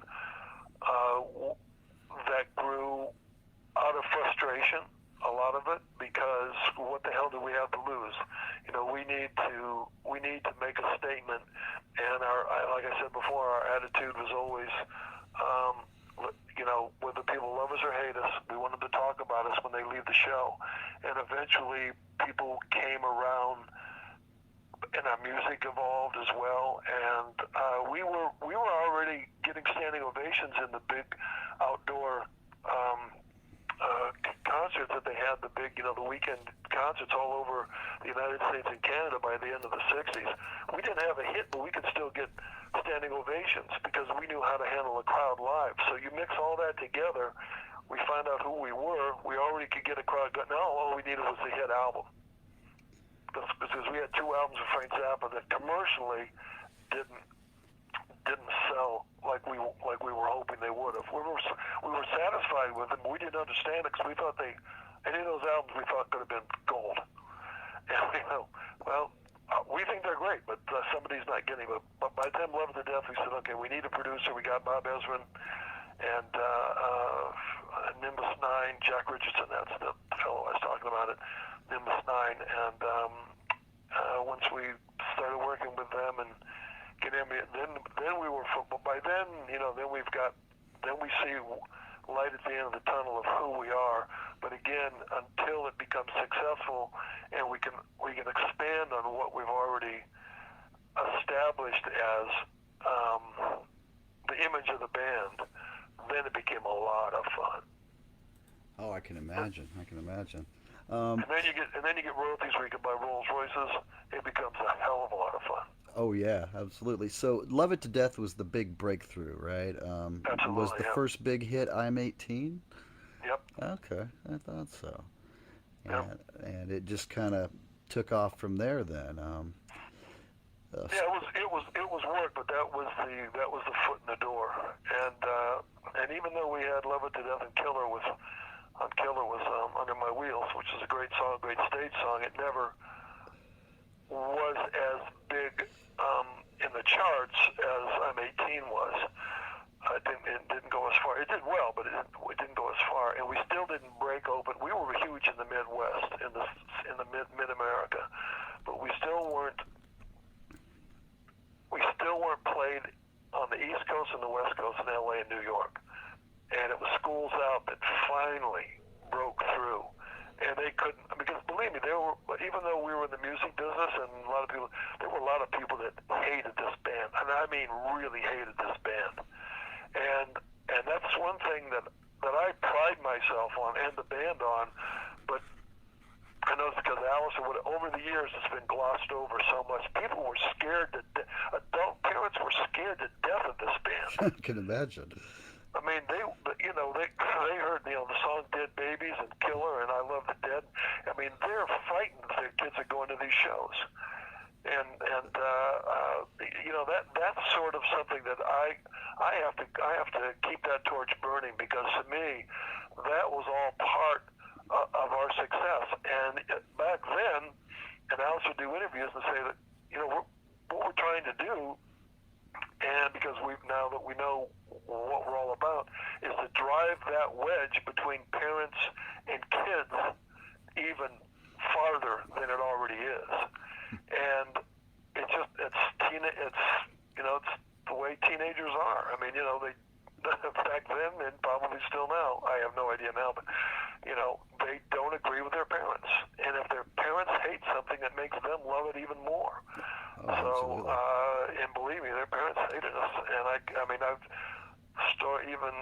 that grew out of frustration, a lot of it, because what the hell do we have to lose? We need to make a statement, and like I said before, our attitude was always, whether people love us or hate us, we want them to talk about us when they leave the show. And eventually people came around, and our music evolved as well, and we were already getting standing ovations in the big outdoor concerts that they had, the big, the weekend concerts all over the United States and Canada by the end of the 60s. We didn't have a hit, but we could still get standing ovations because we knew how to handle a crowd live. So you mix all that together, we find out who we were, we already could get a crowd. Now all we needed was the hit album. Because we had 2 albums with Frank Zappa that commercially didn't understand it because we thought any of those albums we thought could have been gold. And well, we think they're great, but somebody's not getting it. But by the time Love to Death, we said, okay, we need a producer. We got Bob Ezrin and Nimbus 9, Jack Richardson, that's the fellow I was talking about it, Nimbus 9. And once we started working with them and getting them, then we were, but by then, then we see light at the end of the tunnel of who we are. But again, until it becomes successful and we can expand on what we've already established as the image of the band, then it became a lot of fun. Oh, I can imagine. And then you get royalties where you can buy Rolls Royces. It becomes a hell of a lot of fun. Oh yeah, absolutely. So Love It to Death was the big breakthrough, right? Absolutely. Was the first big hit I'm 18? Yep. Okay, I thought so. Yep. And it just kind of took off from there then. Yeah, it was work, but that was the foot in the door. And even though we had Love It to Death and Killer was Under My Wheels, which is a great song, great stage song, it never was as big in the charts as I'm 18 was. It didn't go as far. It did well, but it didn't go as far. And we still didn't break open. We were huge in the Midwest, in the mid America, but we still weren't played on the East Coast and the West Coast in LA and New York. And it was Schools Out that finally broke through. And they couldn't, because believe me, even though we were in the music business, and there were a lot of people that hated this band, and I mean really hated this band. And that's one thing that I pride myself on and the band on, but I know it's because Allison, over the years, it's been glossed over so much. People were scared adult parents were scared to death of this band. I can imagine. I mean, they heard the song "Dead Babies" and "Killer" and "I Love the Dead." I mean, they're frightened if their kids are going to these shows, and that's sort of something that I have to keep that torch burning, because to me, that was all part of our success. And back then, and Alice would do interviews and say that what we're trying to do. And because now that we know what we're all about, is to drive that wedge between parents and kids even farther than it already is. And it's the way teenagers are. I mean, they back then and probably still now. I have no idea now, but they don't agree with their parents. And if their parents hate something, it makes them love it even more. Oh, so, and believe me, their parents hated us. And I mean, I've even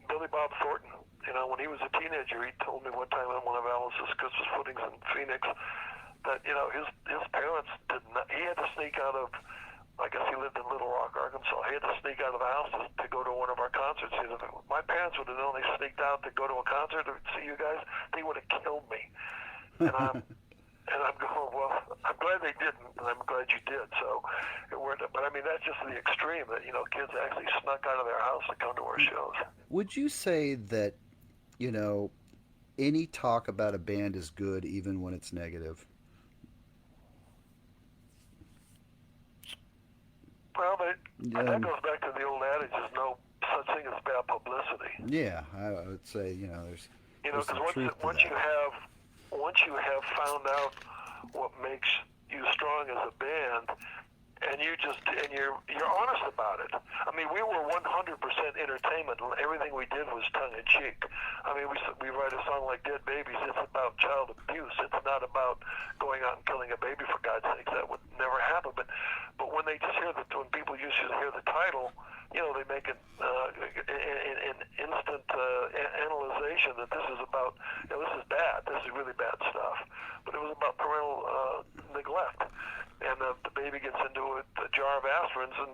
Billy Bob Thornton. When he was a teenager, he told me one time at one of Alice's Christmas puddings in Phoenix that his parents did not. He had to sneak out of. I guess he lived in Little Rock, Arkansas. He had to sneak out of the house to go to one of our concerts. He said, my parents would have known they sneaked out to go to a concert to see you guys, they would have killed me. And I'm going, well, I'm glad they didn't, and I'm glad you did. So, but I mean, that's just the extreme that kids actually snuck out of their house to come to our shows. Would you say that any talk about a band is good even when it's negative? Well, that goes back to the old adage: there's no such thing as bad publicity. Yeah, I would say there's because once you have found out what makes you strong as a band, and you're honest about it. I mean, we were 100% entertainment. Everything we did was tongue in cheek. I mean, we write a song like "Dead Babies." It's about child abuse. It's not about going out and killing a baby, for God's sake. That would never happen. But when they just when people usually hear the title, they make it an instant analyzation that this is about. This is bad. This is really bad stuff. But it was about parental neglect. And the baby gets into a jar of aspirins and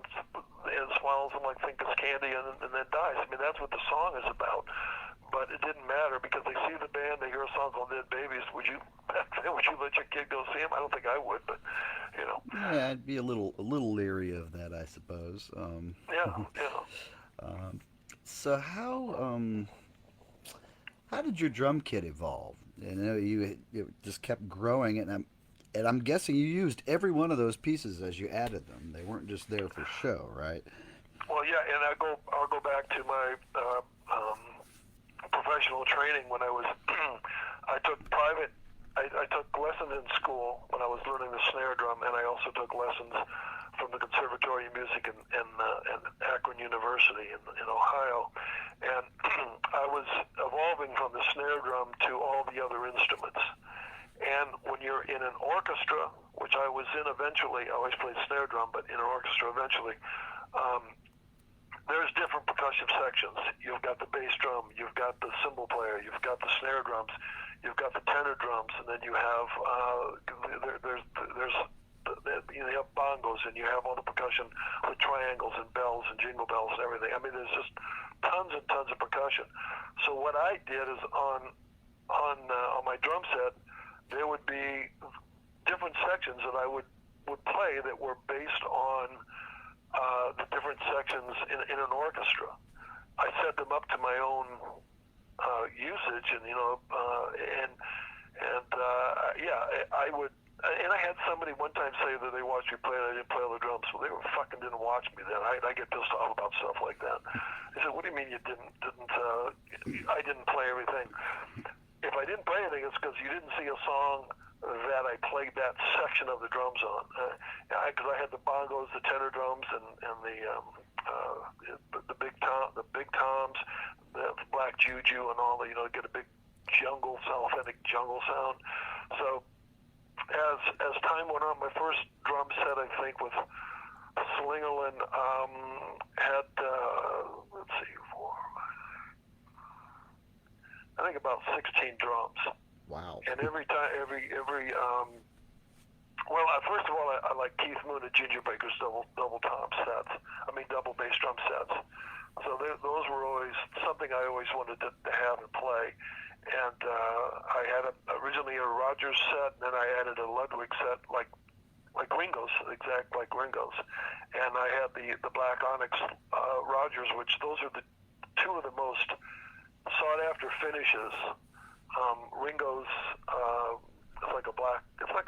swallows them like think it's candy and then dies. I mean, that's what the song is about. But it didn't matter because they see the band, they hear a song called Dead Babies. Would you let your kid go see them? I don't think I would, but Yeah, I'd be a little leery of that, I suppose. Yeah. So how How did your drum kit evolve? You know, you just kept growing, and I'm guessing you used every one of those pieces as you added them. They weren't just there for show, right? Well, yeah, and I'll go back to my professional training when I was I took private. I took lessons in school when I was learning the snare drum, and I also took lessons from the Conservatory of Music in Akron University in Ohio. And I was evolving from the snare drum to all the other instruments. And when you're in an orchestra, which I was in eventually, I always played snare drum, but in an orchestra eventually, um, there's different percussion sections. You've got the bass drum, you've got the cymbal player, you've got the snare drums, you've got the tenor drums, and then you have you have bongos, and you have all the percussion with triangles and bells and jingle bells and everything. I mean, there's just tons and tons of percussion. So what I did is on my drum set, there would be different sections that I would play that were based on the different sections in an orchestra. I set them up to my own usage, and yeah, I would. And I had somebody one time say that they watched me play and I didn't play all the drums. Well, they fucking didn't watch me then. I get pissed off about stuff like that. They said, "What do you mean you didn't? I didn't play everything. If I didn't play anything, it's because you didn't see a song that I played that section of the drums on. Because I had the bongos, the tenor drums, and the big toms, the black juju, and all the get a big jungle, authentic jungle sound. So as time went on, my first drum set, I think, with Slingerland had let's see, I think about 16 drums. Wow. And every well, first of all, I like Keith Moon and Ginger Baker's double tom sets. I mean, double bass drum sets. So those were always something I always wanted to have and play. And I had originally a Rogers set, and then I added a Ludwig set, like Ringo's, exact like Ringo's. And I had the Black Onyx Rogers, which those are the two of the most sought after finishes. Ringo's it's like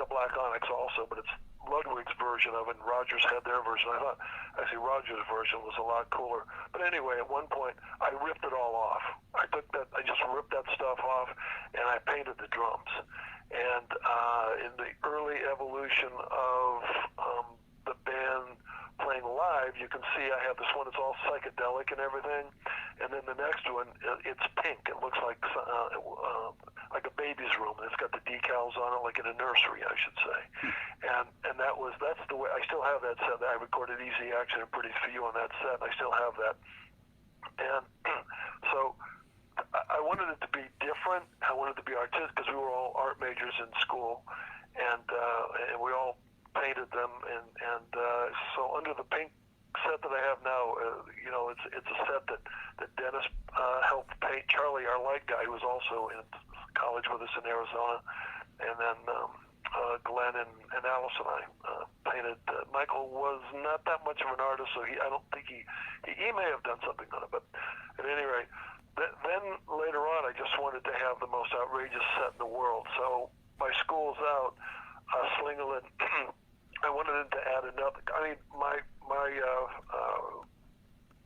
a black onyx also, but it's Ludwig's version of it, and Rogers had their version. I thought actually Rogers' version was a lot cooler. But anyway, at one point I ripped it all off. I just ripped that stuff off, and I painted the drums. And in the early evolution of the band playing live, you can see I have this one that's all psychedelic and everything, and then the next one, it's pink. It looks like a baby's room, and it's got the decals on it, like in a nursery, I should say. And that's the way. I still have that set. I recorded Easy Action and Pretty For You on that set, and I still have that. And so I wanted it to be different. I wanted it to be artistic because we were all art majors in school, and we all painted them, and so under the pink set that I have now, it's a set that Dennis helped paint. Charlie, our light guy, who was also in college with us in Arizona, and then Glenn and Alice and I painted. Michael was not that much of an artist, so I don't think he may have done something on it, but at any rate, then later on, I just wanted to have the most outrageous set in the world. So my school's out, Slingerland. I wanted him to add another. I mean, my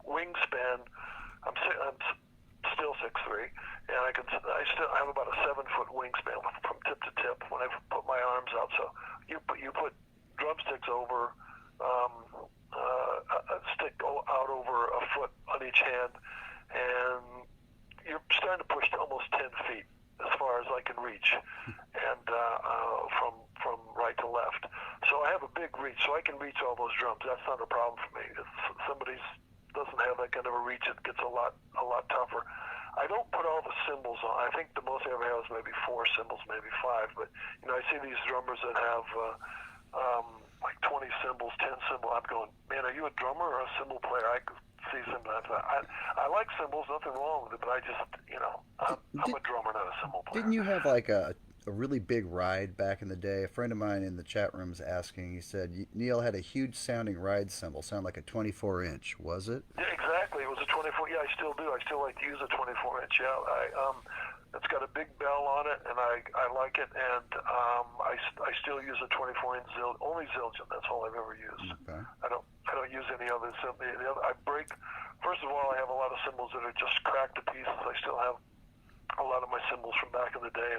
wingspan. I'm still 6'3", and I still have about a 7-foot wingspan from tip to tip when I put my arms out. So you put drumsticks over a stick out over a foot on each hand, and you're starting to push to almost 10 feet as far as I can reach, and from right to left. So I have a big reach, so I can reach all those drums. That's not a problem for me. If somebody doesn't have that kind of a reach, it gets a lot tougher. I don't put all the cymbals on. I think the most I ever have is maybe 4 cymbals, maybe 5. But I see these drummers that have like 20 cymbals, 10 cymbals. I'm going, man, are you a drummer or a cymbal player? I could see cymbals. I like cymbals, nothing wrong with it. But I just, I'm a drummer, not a cymbal player. Didn't you have like a really big ride back in the day? A friend of mine in the chat room is asking. He said Neal had a huge sounding ride cymbal, sound like a 24-inch. Was it? Yeah, exactly. It was a 24. Yeah, I still do. I still like to use a 24-inch. Yeah, It's got a big bell on it, and I like it. And I still use a 24-inch only Zildjian. That's all I've ever used. Okay. I don't use any other. I break. First of all, I have a lot of cymbals that are just cracked to pieces. I still have a lot of my cymbals from back in the day,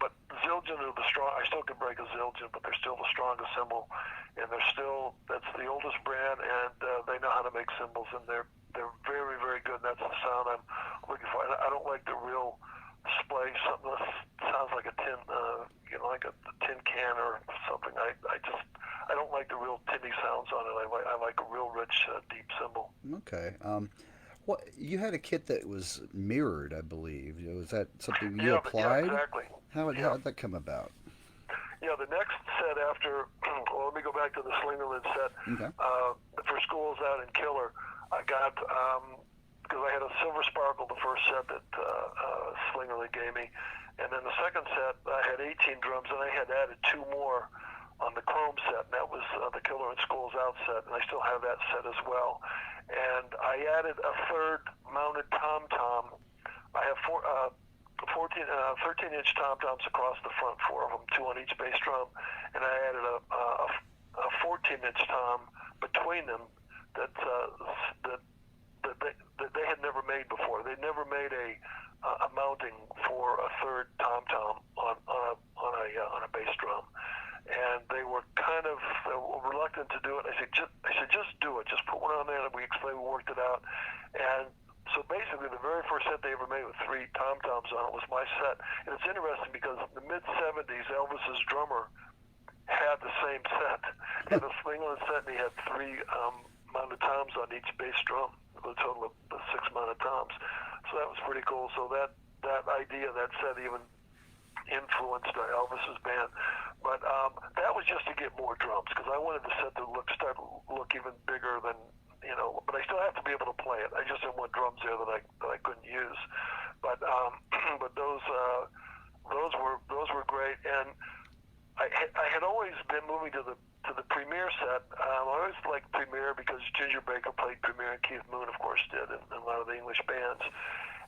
but Zildjian are the strong. I still can break a Zildjian, but they're still the strongest cymbal, and that's the oldest brand, and they know how to make cymbals, and they're very, very good. And that's the sound I'm looking for. I don't like the real splay, something that sounds like a tin, like a tin can or something. I don't like the real tinny sounds on it. I like a real rich, deep cymbal. Okay. What you had a kit that was mirrored, I believe. Was that something you Yeah, applied? yeah, exactly. How did that come about? Yeah, the next set after, well, let me go back to the Slingerland set. Okay. For Schools Out in Killer, I got, because I had a Silver Sparkle, the first set that Slingerland gave me. And then the second set, I had 18 drums, and I had added 2 more on the Chrome set, and that was the Killer and Schools Out set, and I still have that set as well. And I added a third mounted tom-tom. I have 13-inch tom-toms across the front, 4 of them, 2 on each bass drum, and I added a 14-inch tom between them that they had never made before. They'd never made a mounting for a third tom-tom on a bass drum. And they were kind of reluctant to do it. I said, just do it. Just put one on there. And we explained, we worked it out. And so basically, the very first set they ever made with 3 tom-toms on it was my set. And it's interesting because in the mid-'70s, Elvis's drummer had the same set. He had a Slingerland set, and he had 3 mounted toms on each bass drum, with a total of 6 mounted toms. So that was pretty cool. So that idea, that set even influenced Elvis's band. But that was just to get more drums, because I wanted the set to start to look even bigger than, but I still have to be able to play it. I just didn't want drums there that I couldn't use. But but those were great. And I had always been moving to the Premier set. I always liked Premier because Ginger Baker played Premier, and Keith Moon, of course, did, and a lot of the English bands.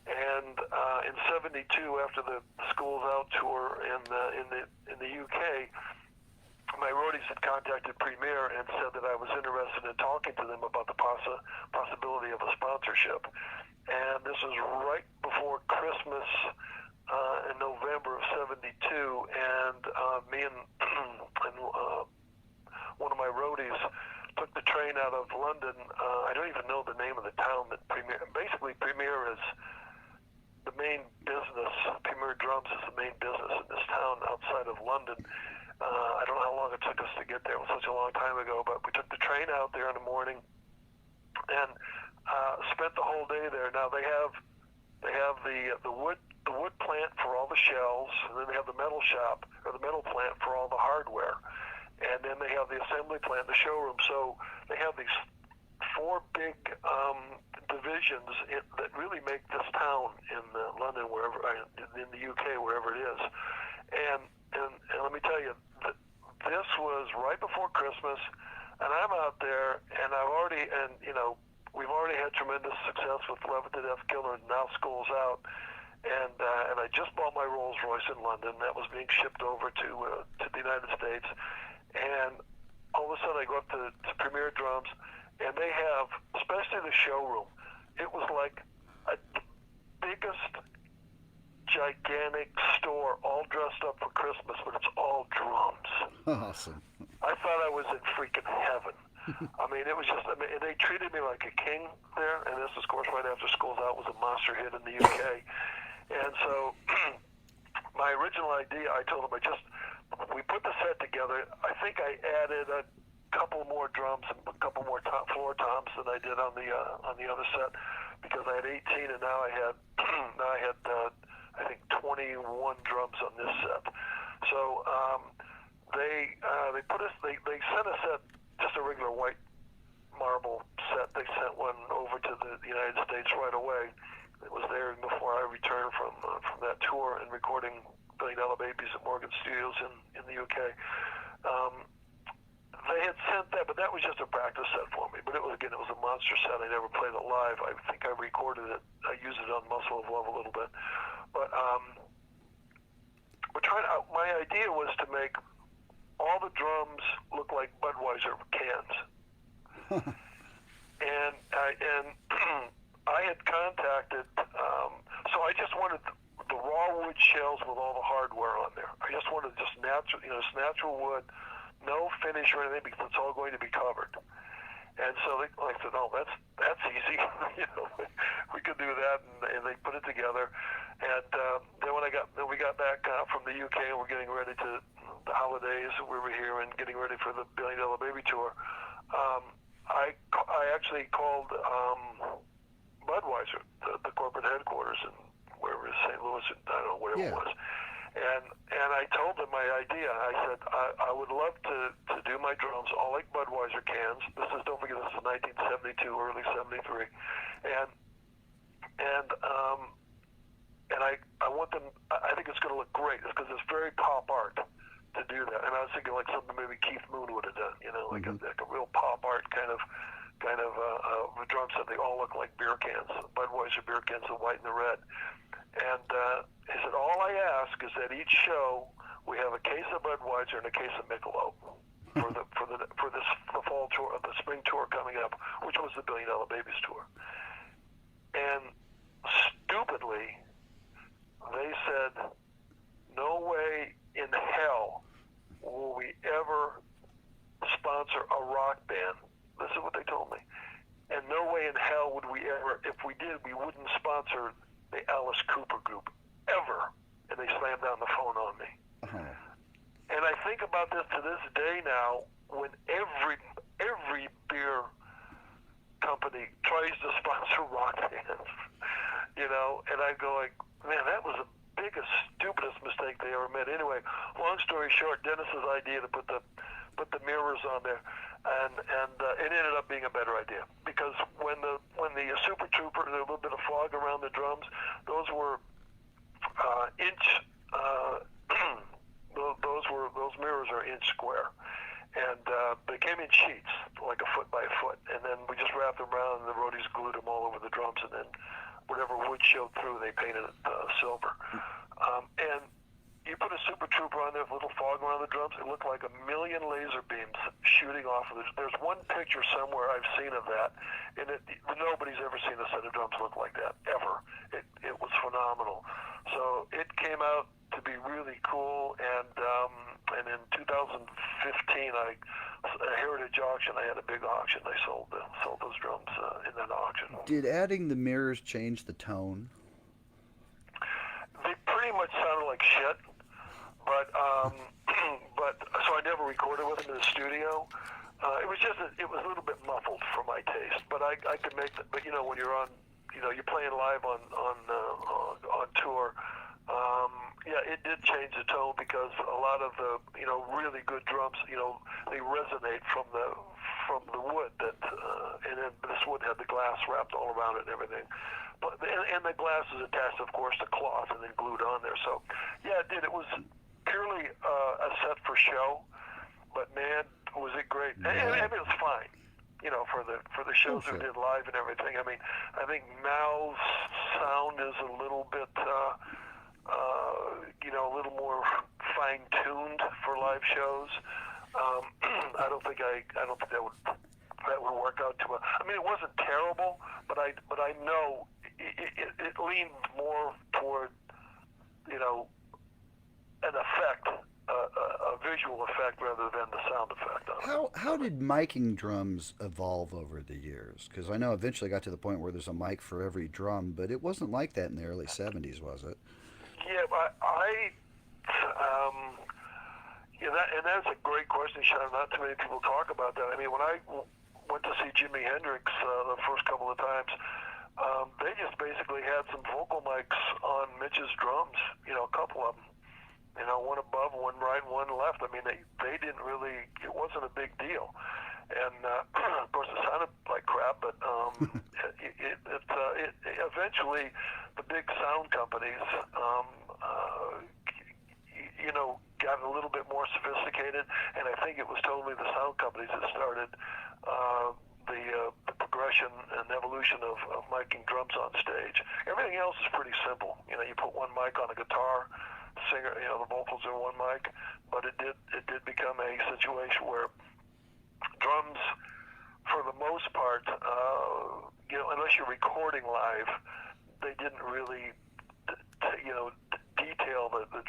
And in '72, after the Schools Out tour in the UK, my roadies had contacted Premier and said that I was interested in talking to them about the possibility of a sponsorship. And this was right before Christmas in November of '72, and me and one of my roadies took the train out of London. I don't even know the name of the town that Premier. Basically, Premier is the main business. Premier Drums is the main business in this town outside of London. I don't know how long it took us to get there. It was such a long time ago, but we took the train out there in the morning and spent the whole day there. Now they have the wood plant for all the shells, and then they have the metal shop or the metal plant for all the hardware, and then they have the assembly plant, the showroom. So they have these 4 big divisions that really make this town in London, wherever in the UK, wherever it is. And let me tell you, this was right before Christmas, and I'm out there, and we've already had tremendous success with Love It to Death Killer, and now School's Out, and I just bought my Rolls Royce in London. That was being shipped over to the United States, and all of a sudden I go up to Premier Drums, and they have, especially the showroom, it was like the biggest gigantic store, all dressed up for Christmas, but it's all drums. Awesome. I thought I was in freaking heaven. I mean, it was just, they treated me like a king there, and this, of course, right after School's Out was a monster hit in the UK. And so my original idea, I told them, we put the set together. I think I added a couple more drums and a couple more floor toms than I did on the other set, because I had 18, and now I had I think 21 drums on this set. So they sent a set, just a regular white marble set. They sent one over to the United States right away. It was there before I returned from that tour and recording $1 Billion Babies at Morgan Studios in the UK. They had sent that, but that was just a practice set for me. But it was a monster set. I never played it live. I think I recorded it. I used it on Muscle of Love a little bit. But we're trying. My idea was to make all the drums look like Budweiser cans. and I had contacted. So I just wanted the raw wood shells with all the hardware on there. I just wanted just natural wood, no finish or anything, because it's all going to be covered. And so I said, "Oh, that's easy. We could do that." And they put it together. And then when we got back from the UK, and we're getting ready to the holidays. We were here and getting ready for the $1 Billion Baby Tour. I actually called Budweiser, the corporate headquarters in wherever it is, St. Louis, I don't know, whatever it was. And I told them my idea. I said, I would love to do my drums all like Budweiser cans. Don't forget, this is 1972, early 73. And I want them, I think it's going to look great because it's very pop art to do that. And I was thinking like something maybe Keith Moon would have done, like a real pop art kind of drum set. They all look like beer cans, Budweiser beer cans, the white and the red. And he said, all I ask is that each show we have a case of Budweiser and a case of Michelob for this fall tour, the spring tour coming up, which was the $1 Billion Babies tour. And stupidly, they said, no way in hell will we ever sponsor a rock band. This is what they told me. And no way in hell would we ever, if we did, we wouldn't sponsor the Alice Cooper group, ever. And they slammed down the phone on me. Uh-huh. And I think about this to this day now, when every beer company tries to sponsor rock bands, and I go like, man, that was the biggest, stupidest mistake they ever made. Anyway, long story short, Dennis's idea to put the mirrors on there, and it ended up being a better idea, because when the Super Trooper, there was a little bit of fog around the drums, those were those mirrors are inch square, and they came in sheets, like a foot by a foot, and then we just wrapped them around, and the roadies glued them all over the drums, and then whatever wood showed through, they painted it silver. And you put a Super Trooper on there with a little fog around the drums, it looked like a million laser beams shooting off of it. There's one picture somewhere I've seen of that, and nobody's ever seen a set of drums look like that, ever. It was phenomenal. So it came out to be really cool, and in 2015, a Heritage auction, I had a big auction. I sold those drums in that auction. Did adding the mirrors change the tone? They pretty much sounded like shit, but so I never recorded with them in the studio. It was a little bit muffled for my taste, but I could make the, but when you're on, you're playing live on tour. It did change the tone, because a lot of the really good drums, they resonate from the wood that, and then this wood had the glass wrapped all around it and everything. But and the glass is attached, of course, to cloth and then glued on there. So it did. It was purely a set for show, but man, was it great! And I mean, it was fine. For the shows we did live and everything. I mean, I think Mal's sound is a little bit, a little more fine-tuned for live shows. I don't think that would work out too well. I mean, it wasn't terrible, but I know it leaned more toward, an effect, a visual effect rather than the sound effect on it. How did miking drums evolve over the years? Because I know eventually got to the point where there's a mic for every drum, but it wasn't like that in the early 70s, was it? Yeah, and that's a great question, Sean. Not too many people talk about that. I mean, when I went to see Jimi Hendrix the first couple of times, they just basically had some vocal mics on Mitch's drums, a couple of them. One above, one right, one left. I mean, they didn't really, it wasn't a big deal. And, of course, it sounded like crap, but eventually the big sound companies, got a little bit more sophisticated, and I think it was totally the sound companies that started the progression and evolution of miking drums on stage. Everything else is pretty simple. You know, you put one mic on a guitar, singer, you know, the vocals in one mic, but it did become a situation where drums, for the most part, you know, unless you're recording live, they didn't really, you know, detail the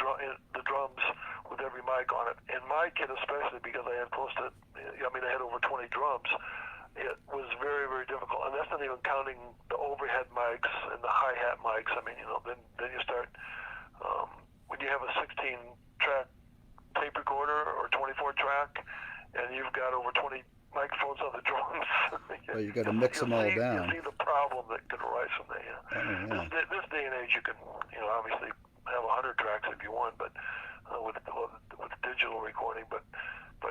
drums with every mic on it. And my kit especially, because I had I had over 20 drums, it was very, very difficult. And that's not even counting the overhead mics and the hi-hat mics. I mean, you know, then you start, when you have a 16-track tape recorder or 24-track, and you've got over 20 microphones on the drums. Well, you got to mix them all down. You see the problem that could arise from that. Yeah. Oh, yeah. This day and age, you can, you know, obviously have 100 tracks if you want, but with digital recording. But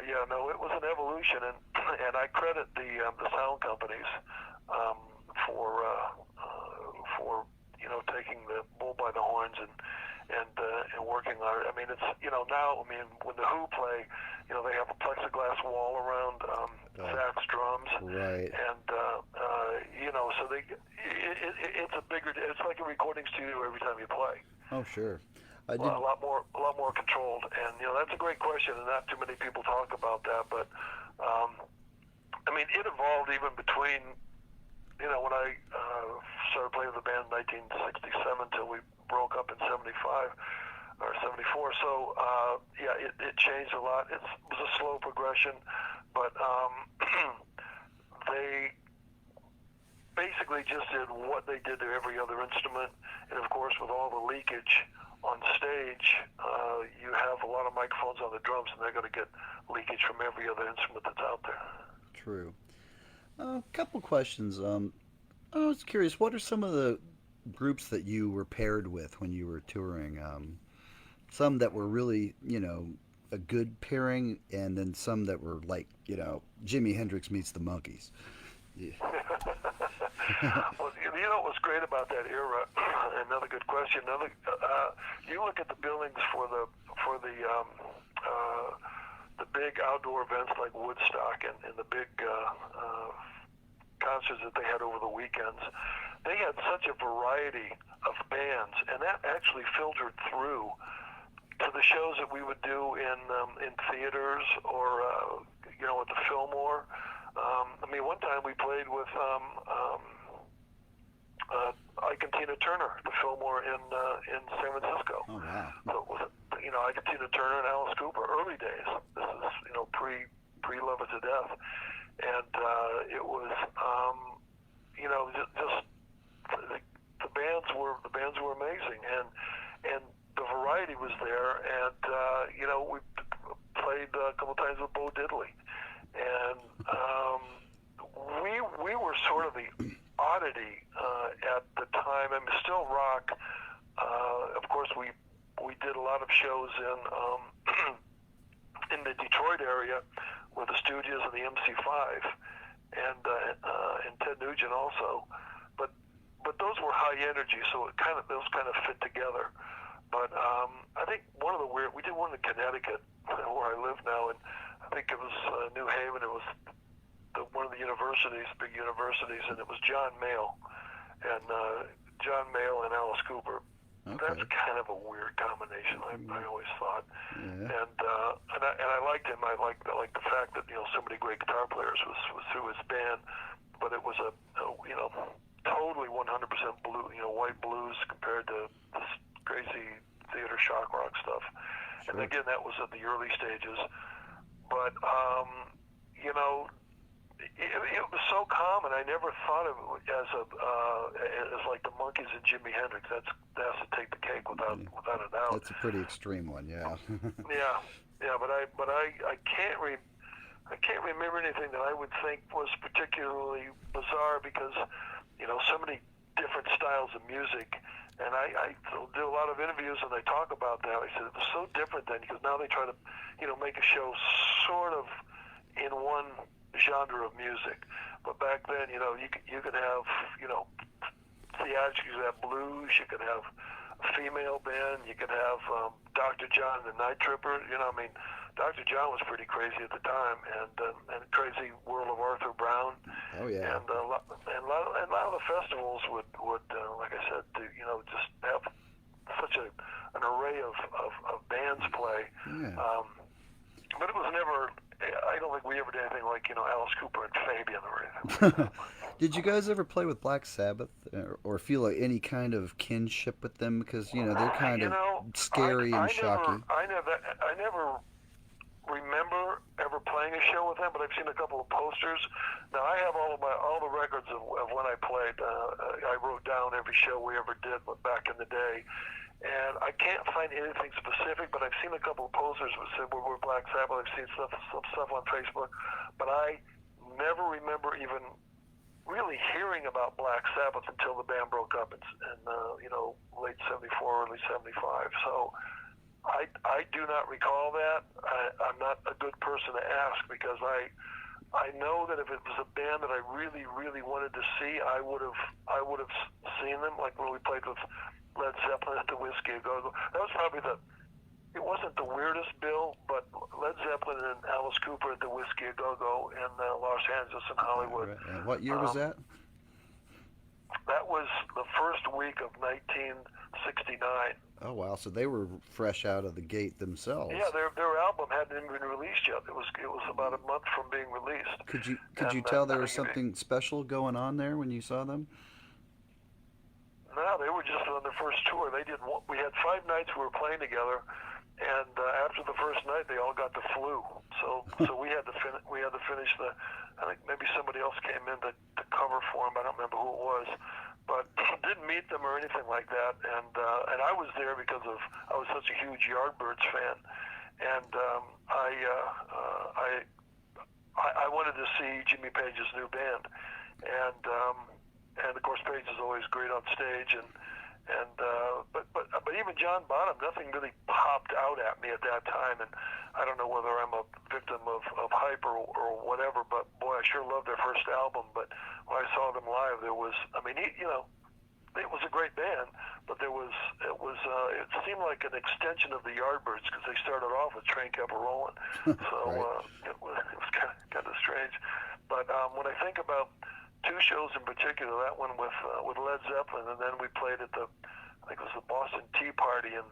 yeah, no, it was an evolution, and I credit the sound companies for you know, taking the bull by the horns and working on it. I mean, it's, you know, now, I mean, when the Who play, you know, they have a plexiglass wall around Zach's drums, right? And you know, so it's a bigger, it's like a recording studio every time you play. Oh, sure. A lot more controlled, and you know, that's a great question, and not too many people talk about that. But I mean, it evolved even between, you know, when I started playing with the band in 1967 till we broke up in 75 or 74. So yeah, it changed a lot. It was a slow progression, but they basically just did what they did to every other instrument, and of course, with all the leakage on stage, you have a lot of microphones on the drums, and they're going to get leakage from every other instrument that's out there. True. A couple questions. I was curious, what are some of the groups that you were paired with when you were touring? Some that were really, you know, a good pairing, and then some that were like, you know, Jimi Hendrix meets the Monkees. Yeah. Well, you know what was great about that era? Another good question. You look at the billings for the big outdoor events like Woodstock and the big concerts that they had over the weekends. They had such a variety of bands, and that actually filtered through to the shows that we would do in theaters or you know, at the Fillmore. I mean, one time we played with Ike and Tina Turner, the Fillmore in San Francisco. Oh, wow. So it was, you know, Ike and Tina Turner and Alice Cooper, early days. This is, you know, pre Love It to Death, and it was, you know, just the bands were amazing, and the variety was there, and you know, we played a couple times with Bo Diddley, and we were sort of the oddity at the time. I mean, still rock. Of course, we did a lot of shows in the Detroit area with the Stooges and the MC5, and Ted Nugent also. But those were high energy, so those kind of fit together. But I think we did one in Connecticut, where I live now, and I think it was New Haven. It was one of the universities, big universities, and it was John Mayall and Alice Cooper. Okay. That's kind of a weird combination. I always thought, Yeah. and I liked him. I liked the fact that, you know, so many great guitar players was through his band, but it was a you know, totally 100% blue, you know, white blues compared to this crazy theater shock rock stuff. Sure. And again, that was at the early stages. But you know, it was so common. I never thought of it as like the Monkees and Jimi Hendrix. That has to take the cake without a doubt. That's a pretty extreme one, yeah. yeah. But I can't remember anything that I would think was particularly bizarre, because, you know, so many different styles of music. And I do a lot of interviews, and they talk about that. I said it was so different then, because now they try to, you know, make a show sort of in one genre of music. But back then, you know, you could have, you know, theatrics, you could have blues, you could have a female band, you could have Dr. John and the Night Tripper. You know, I mean, Dr. John was pretty crazy at the time, and Crazy World of Arthur Brown. Oh yeah. And a lot of the festivals would like I said, just have such an array of bands play. Yeah. But it was never. I don't think we ever did anything like Alice Cooper and Fabian or anything like that. Did you guys ever play with Black Sabbath or feel like any kind of kinship with them? Because they're kind of scary and shocking. I never remember ever playing a show with them, but I've seen a couple of posters. Now I have all the records of when I played. I wrote down every show we ever did back in the day. And I can't find anything specific, but I've seen a couple of posters that said we're Black Sabbath. I've seen some stuff on Facebook, but I never remember even really hearing about Black Sabbath until the band broke up in late '74, early '75. So I do not recall that. I'm not a good person to ask because I know that if it was a band that I really, really wanted to see, I would have seen them. Like when we played with Led Zeppelin at the Whiskey A Go Go. That was probably it wasn't the weirdest bill, but Led Zeppelin and Alice Cooper at the Whiskey A Go Go in Los Angeles and Hollywood. Right. And what year was that? That was the first week of 1969. Oh wow! So they were fresh out of the gate themselves. Yeah, their album hadn't even been released yet. It was about a month from being released. Could you tell there was something special going on there when you saw them? No, they were just on their first tour. We had 5 nights we were playing together, and after the first night, they all got the flu. So we had to finish the. I think maybe somebody else came in to cover for them. I don't remember who it was, but didn't meet them or anything like that. And I was there because I was such a huge Yardbirds fan, and I wanted to see Jimmy Page's new band, and of course Page is always great on stage, but even John Bonham, nothing really popped out at me at that time, and I don't know whether I'm a victim of hype or whatever, but boy, I sure loved their first album. But when I saw them live, it was a great band, but it seemed like an extension of the Yardbirds because they started off with Train Kept a Rolling, so Right. it was kind of strange. But when I think about 2 shows in particular, that one with Led Zeppelin, and then we played at I think it was the Boston Tea Party in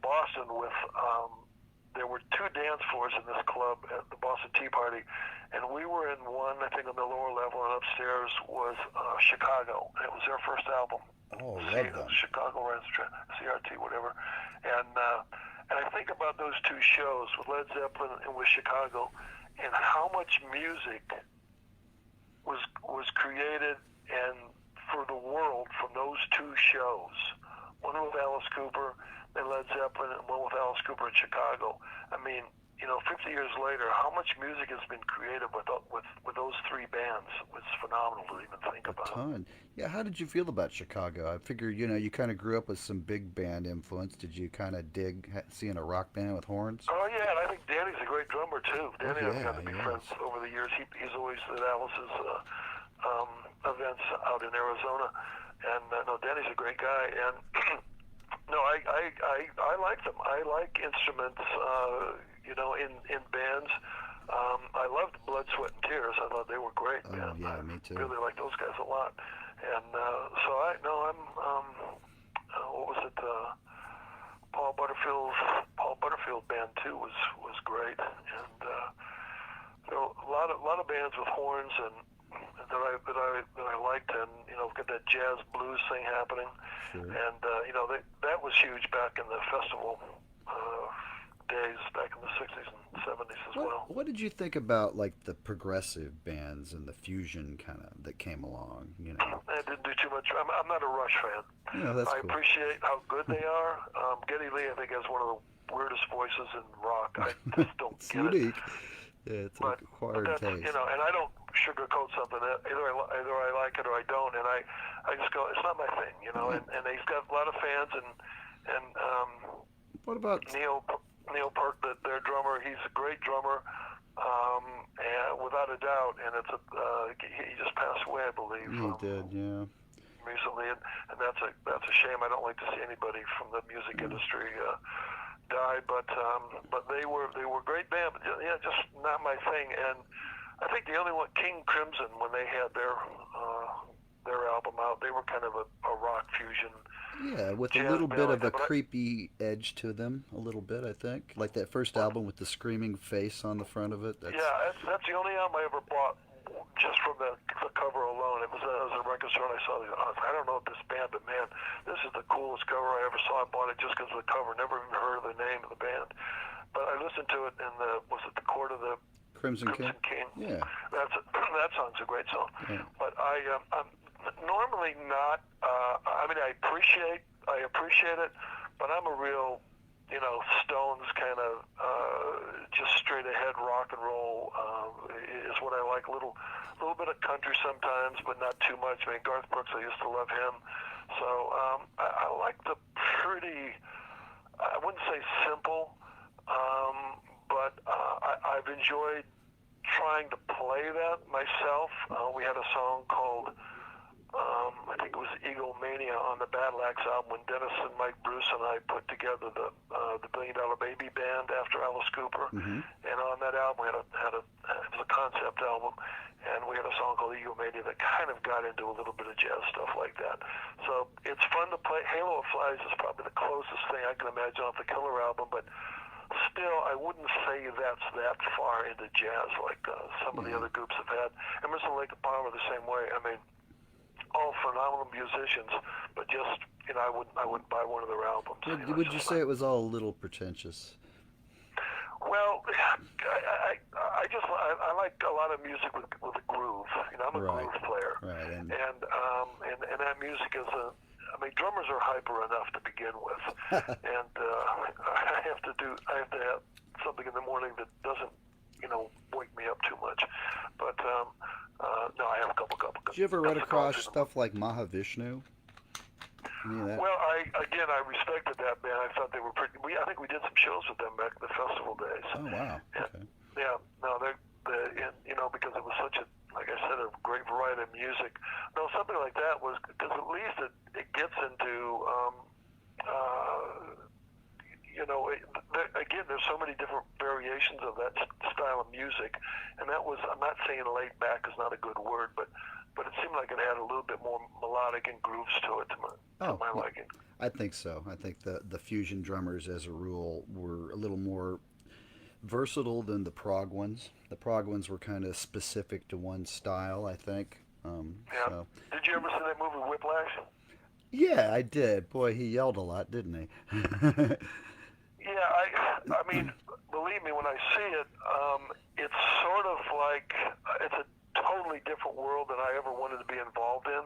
Boston with there were 2 dance floors in this club at the Boston Tea Party, and we were in one, I think on the lower level, and upstairs was Chicago, and it was their first album. Oh, love them. Chicago Reds, CRT, whatever, and I think about those 2 shows with Led Zeppelin and with Chicago, and how much music was created and for the world from those 2 shows. One with Alice Cooper and Led Zeppelin, and one with Alice Cooper in Chicago. I mean, 50 years later, how much music has been created with those 3 bands? It's phenomenal to even think about. A ton. Yeah, how did you feel about Chicago? I figure, you kind of grew up with some big band influence. Did you kind of dig seeing a rock band with horns? Oh, yeah, and I think Danny's a great drummer, too. Danny and I've got to be he friends is. over the years. He's always at Alice's events out in Arizona. And, no, Danny's a great guy. And, no, I like them. I like instruments, in bands. I loved Blood, Sweat, and Tears. I thought they were great. Oh, man. yeah, me too. I really like those guys a lot. And I'm what was it? Paul Butterfield band too was great, and a lot of bands with horns and that I liked, and got that jazz blues thing happening, Sure. and that was huge back in the festival days, back in the '60s and '70s as well. What did you think about like the progressive bands and the fusion kind of that came along? I didn't do too much. I'm not a Rush fan. Yeah, that's I cool. appreciate how good they are. Geddy Lee, I think, has one of the weirdest voices in rock. I just don't It's get unique. it. Yeah, it's But an acquired that's, taste. and I don't sugarcoat something. Either I like it or I don't, and I just go, it's not my thing, And he's got a lot of fans, and What about Neal Peart, their drummer, he's a great drummer, and without a doubt. And he just passed away, I believe. he did, yeah. Recently, and that's a shame. I don't like to see anybody from the music industry die, but they were a great band. But yeah, just not my thing. And I think the only one, King Crimson, when they had their album out, they were kind of a rock fusion Yeah, with a jazz little band bit like of a that. But creepy edge to them, a little bit, I think. Like that first album with the screaming face on the front of it. That's yeah, that's the only album I ever bought just from the cover alone. It was a record store, and I saw it. I don't know this band, but man, this is the coolest cover I ever saw. I bought it just because of the cover. Never even heard of the name of the band. But I listened to it in was it the Court of the Crimson King. Crimson King? Yeah. That song's a great song. Yeah. But I'm normally not. I mean, I appreciate it, but I'm a real, Stones kind of just straight ahead rock and roll is what I like. A little bit of country sometimes, but not too much. I mean, Garth Brooks, I used to love him. So I like the pretty. I wouldn't say simple, but I've enjoyed trying to play that myself. We had a song called, I think it was Eagle Mania on the Battle Axe album when Dennis and Mike Bruce and I put together the $1 Billion Baby Band after Alice Cooper. Mm-hmm. And on that album we it was a concept album, and we had a song called Eagle Mania that kind of got into a little bit of jazz stuff like that. So it's fun to play. Halo of Flies is probably the closest thing I can imagine off the Killer album, but still, I wouldn't say that's that far into jazz like some of the other groups have had. Emerson, Lake and Palmer the same way. I mean, all phenomenal musicians, but just I wouldn't buy one of their albums. Would you say it was all a little pretentious? Well, I like a lot of music with a groove. I'm a groove player, right? And that music is drummers are hyper enough to begin with, and I have to have something in the morning that doesn't, wake me up too much. But no, I have a couple. Did you ever run across stuff like Mahavishnu? Well, I respected that band. I thought they were pretty. I think we did some shows with them back in the festival days. Oh wow! Okay. Yeah, no, because it was such a, like I said, a great variety of music. No, something like that was because at least it gets into, again, there's so many different variations of that style of music, and that was. I'm not saying laid back is not a good word, but it seemed like it had a little bit more melodic and grooves to it to my liking. I think so. I think the fusion drummers, as a rule, were a little more versatile than the prog ones. The prog ones were kind of specific to one style, I think. Yeah. So. Did you ever see that movie Whiplash? Yeah, I did. Boy, he yelled a lot, didn't he? Yeah, I mean, believe me, when I see it, it's sort of like it's a totally different world than I ever wanted to be involved in.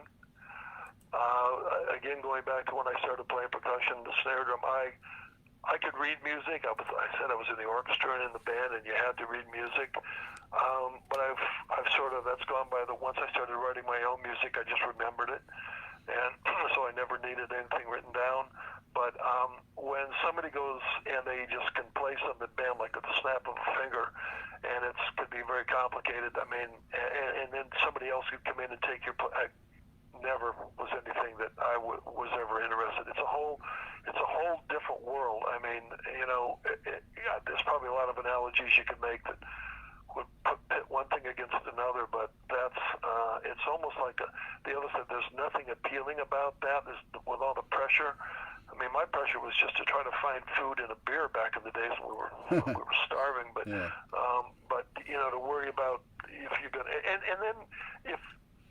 Again, going back to when I started playing percussion, the snare drum, I could read music. I said I was in the orchestra and in the band, and you had to read music. But I've sort of, that's gone by once I started writing my own music, I just remembered it. And so I never needed anything written down. But when somebody goes and they just can play something band like with the snap of a finger, and it could be very complicated. I mean, and then somebody else could come in and take your place. Never was anything that I was ever interested. It's a whole different world. I mean, there's probably a lot of analogies you could make that would pit one thing against another, but that's it's almost like the other side. There's nothing appealing about that. With all the pressure. I mean, my pressure was just to try to find food and a beer back in the days when we were starving. But to worry about if you're gonna and then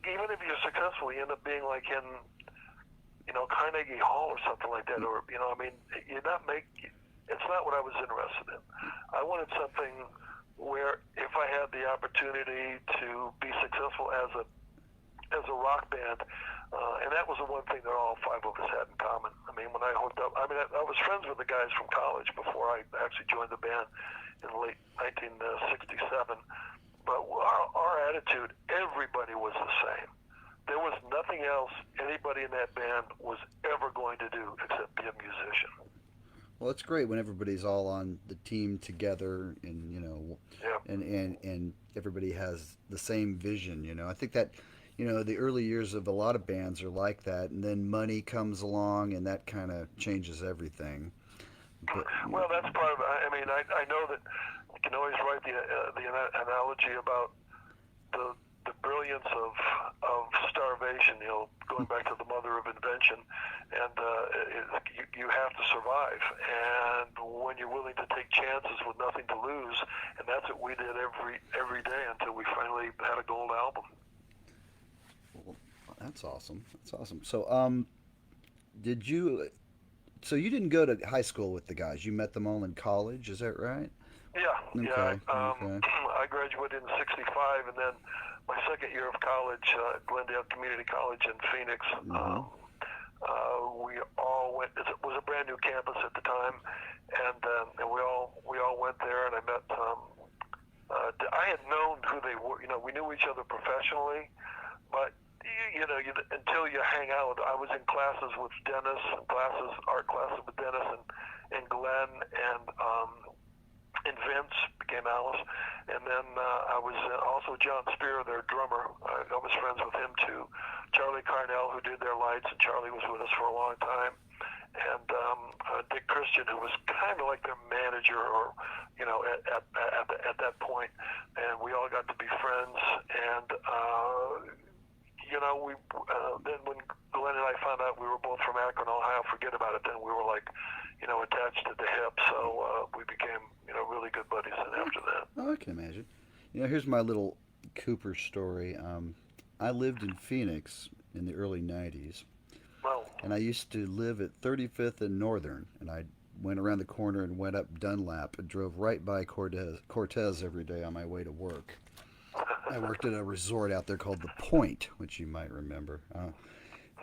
even if you're successful, you end up being like in Carnegie Hall or something like that, or it's not what I was interested in. I wanted something where if I had the opportunity to be successful as a rock band, and that was the one thing that all five of us had in common. I mean, when I hooked up, I was friends with the guys from college before I actually joined the band in late 1967. But our attitude, everybody was the same. There was nothing else anybody in that band was ever going to do except be a musician. Well, it's great when everybody's all on the team together, and and everybody has the same vision. I think that the early years of a lot of bands are like that, and then money comes along, and that kind of changes everything. But, well, that's part of it. I mean, I know that you can always write the analogy about the brilliance of starvation, going back to the mother of invention, and you have to survive. And when you're willing to take chances with nothing to lose, and that's what we did every day until we finally had a gold album. Well, that's awesome. That's awesome. So, did you? So you didn't go to high school with the guys. You met them all in college. Is that right? Yeah, Okay. yeah. Okay. I graduated in '65, and then my second year of college at Glendale Community College in Phoenix. Mm-hmm. We all went. It was a brand new campus at the time, and we all went there, and I met. I had known who they were. We knew each other professionally, but until you hang out. I was in classes with Dennis, art classes with Dennis and Glenn, and Vince became Alice, and then I was also John Spear, their drummer. I was friends with him too. Charlie Carnell, who did their lights, and Charlie was with us for a long time, and Dick Christian, who was kind of like their manager, or at that point, and we all got to be friends. And we then when Glenn and I found out we were both from Akron, Ohio, forget about it. Then we were like, attached at the hip. So we became, really good buddies. And after that, Oh, I can imagine. Here's my little Cooper story. I lived in Phoenix in the early '90s, well, and I used to live at 35th and Northern, and I went around the corner and went up Dunlap and drove right by Cortez every day on my way to work. I worked at a resort out there called The Point, which you might remember.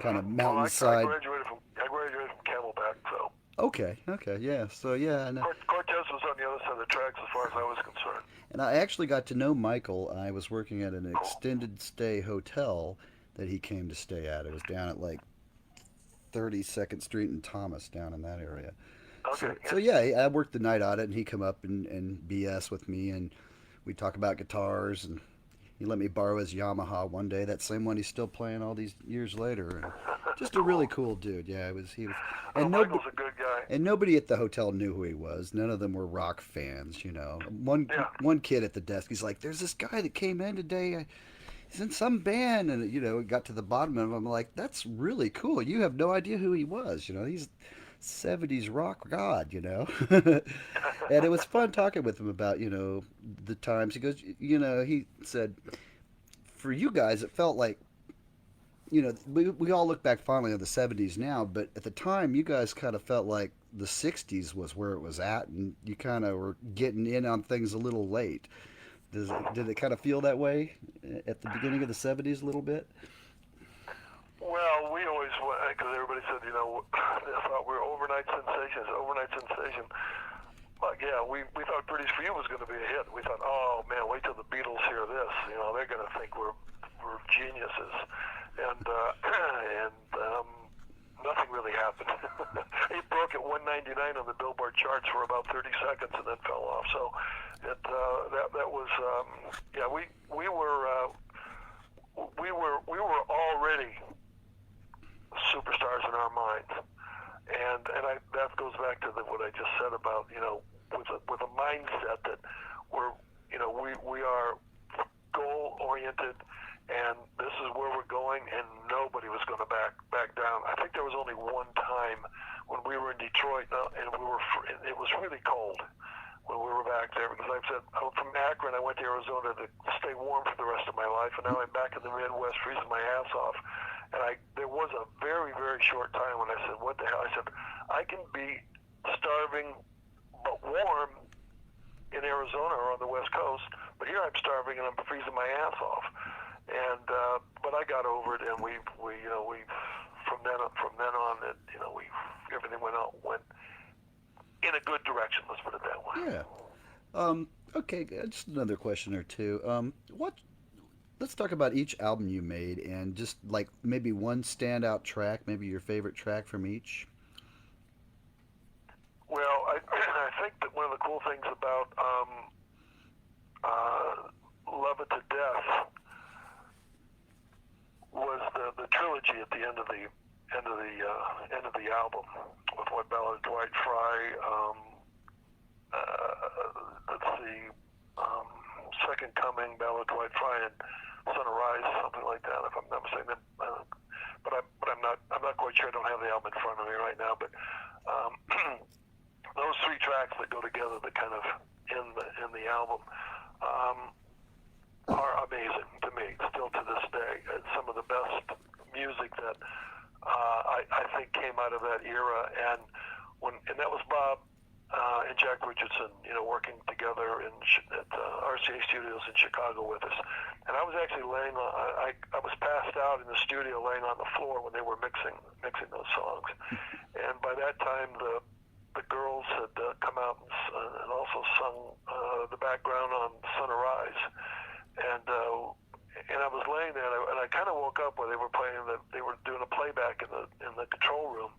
Kind of mountainside. I graduated from Camelback, so. Okay, yeah. So, yeah. And, Cortez was on the other side of the tracks as far as I was concerned. and I actually got to know Michael. I was working at an extended stay hotel that he came to stay at. It was down at like 32nd Street and Thomas, down in that area. Okay. So yeah, I worked the night audit, and he come up and BS with me, and we talk about guitars, and he let me borrow his Yamaha one day, that same one he's still playing all these years later. And just a really cool dude. Yeah, he was. And Michael's a good guy. And nobody at the hotel knew who he was. None of them were rock fans, One kid at the desk, he's like, "There's this guy that came in today. He's in some band," and it got to the bottom of him. I'm like, "That's really cool. You have no idea who he was. He's 70s rock god, And it was fun talking with him about, the times. He goes, he said, for you guys, it felt like, we all look back fondly on the 70s now, but at the time, you guys kind of felt like the 60s was where it was at, and you kind of were getting in on things a little late. Did it kind of feel that way at the beginning of the 70s a little bit? Well, we always, because everybody said, I thought we were overnight sensation. But yeah, we thought British for You was going to be a hit. We thought, oh man, wait till the Beatles hear this. They're going to think we're geniuses. And nothing really happened. It broke at 199 on the Billboard charts for about 30 seconds and then fell off. So that was we were already superstars in our minds, and that goes back to what I just said about with a mindset that we are goal oriented, and this is where we're going, and nobody was going to back down. I think there was only one time when we were in Detroit, and it was really cold when we were back there, because I've said I'm from Akron. I went to Arizona to stay warm for the rest of my life, and now I'm back in the Midwest freezing my ass off. And there was a very, very short time when I said, what the hell? I said, I can be starving but warm in Arizona or on the West Coast, but here I'm starving and I'm freezing my ass off. And but I got over it, and we from then on, everything went in a good direction. Let's put it that way. Yeah. Okay. Just another question or two. Let's talk about each album you made, and just like maybe one standout track, maybe your favorite track from each. Well, I think that one of the cool things about Love It to Death was the trilogy at the end of the album, with What Ballad of Dwight Fry, let's see, Second Coming, Ballad to White Fry, and Sun or Rise, something like that, if I'm not mistaken. But I'm not quite sure. I don't have the album in front of me right now. But those three tracks that go together, that kind of in the album, are amazing to me. Still to this day, it's some of the best music that I think came out of that era. And that was Bob and Jack Richardson, working together at RCA Studios in Chicago with us. And I was actually laying on, I was passed out in the studio, laying on the floor when they were mixing those songs. And by that time, the girls had come out and also sung the background on Sun or Rise. And I was laying there, and I kind of woke up where they were doing a playback in the control room.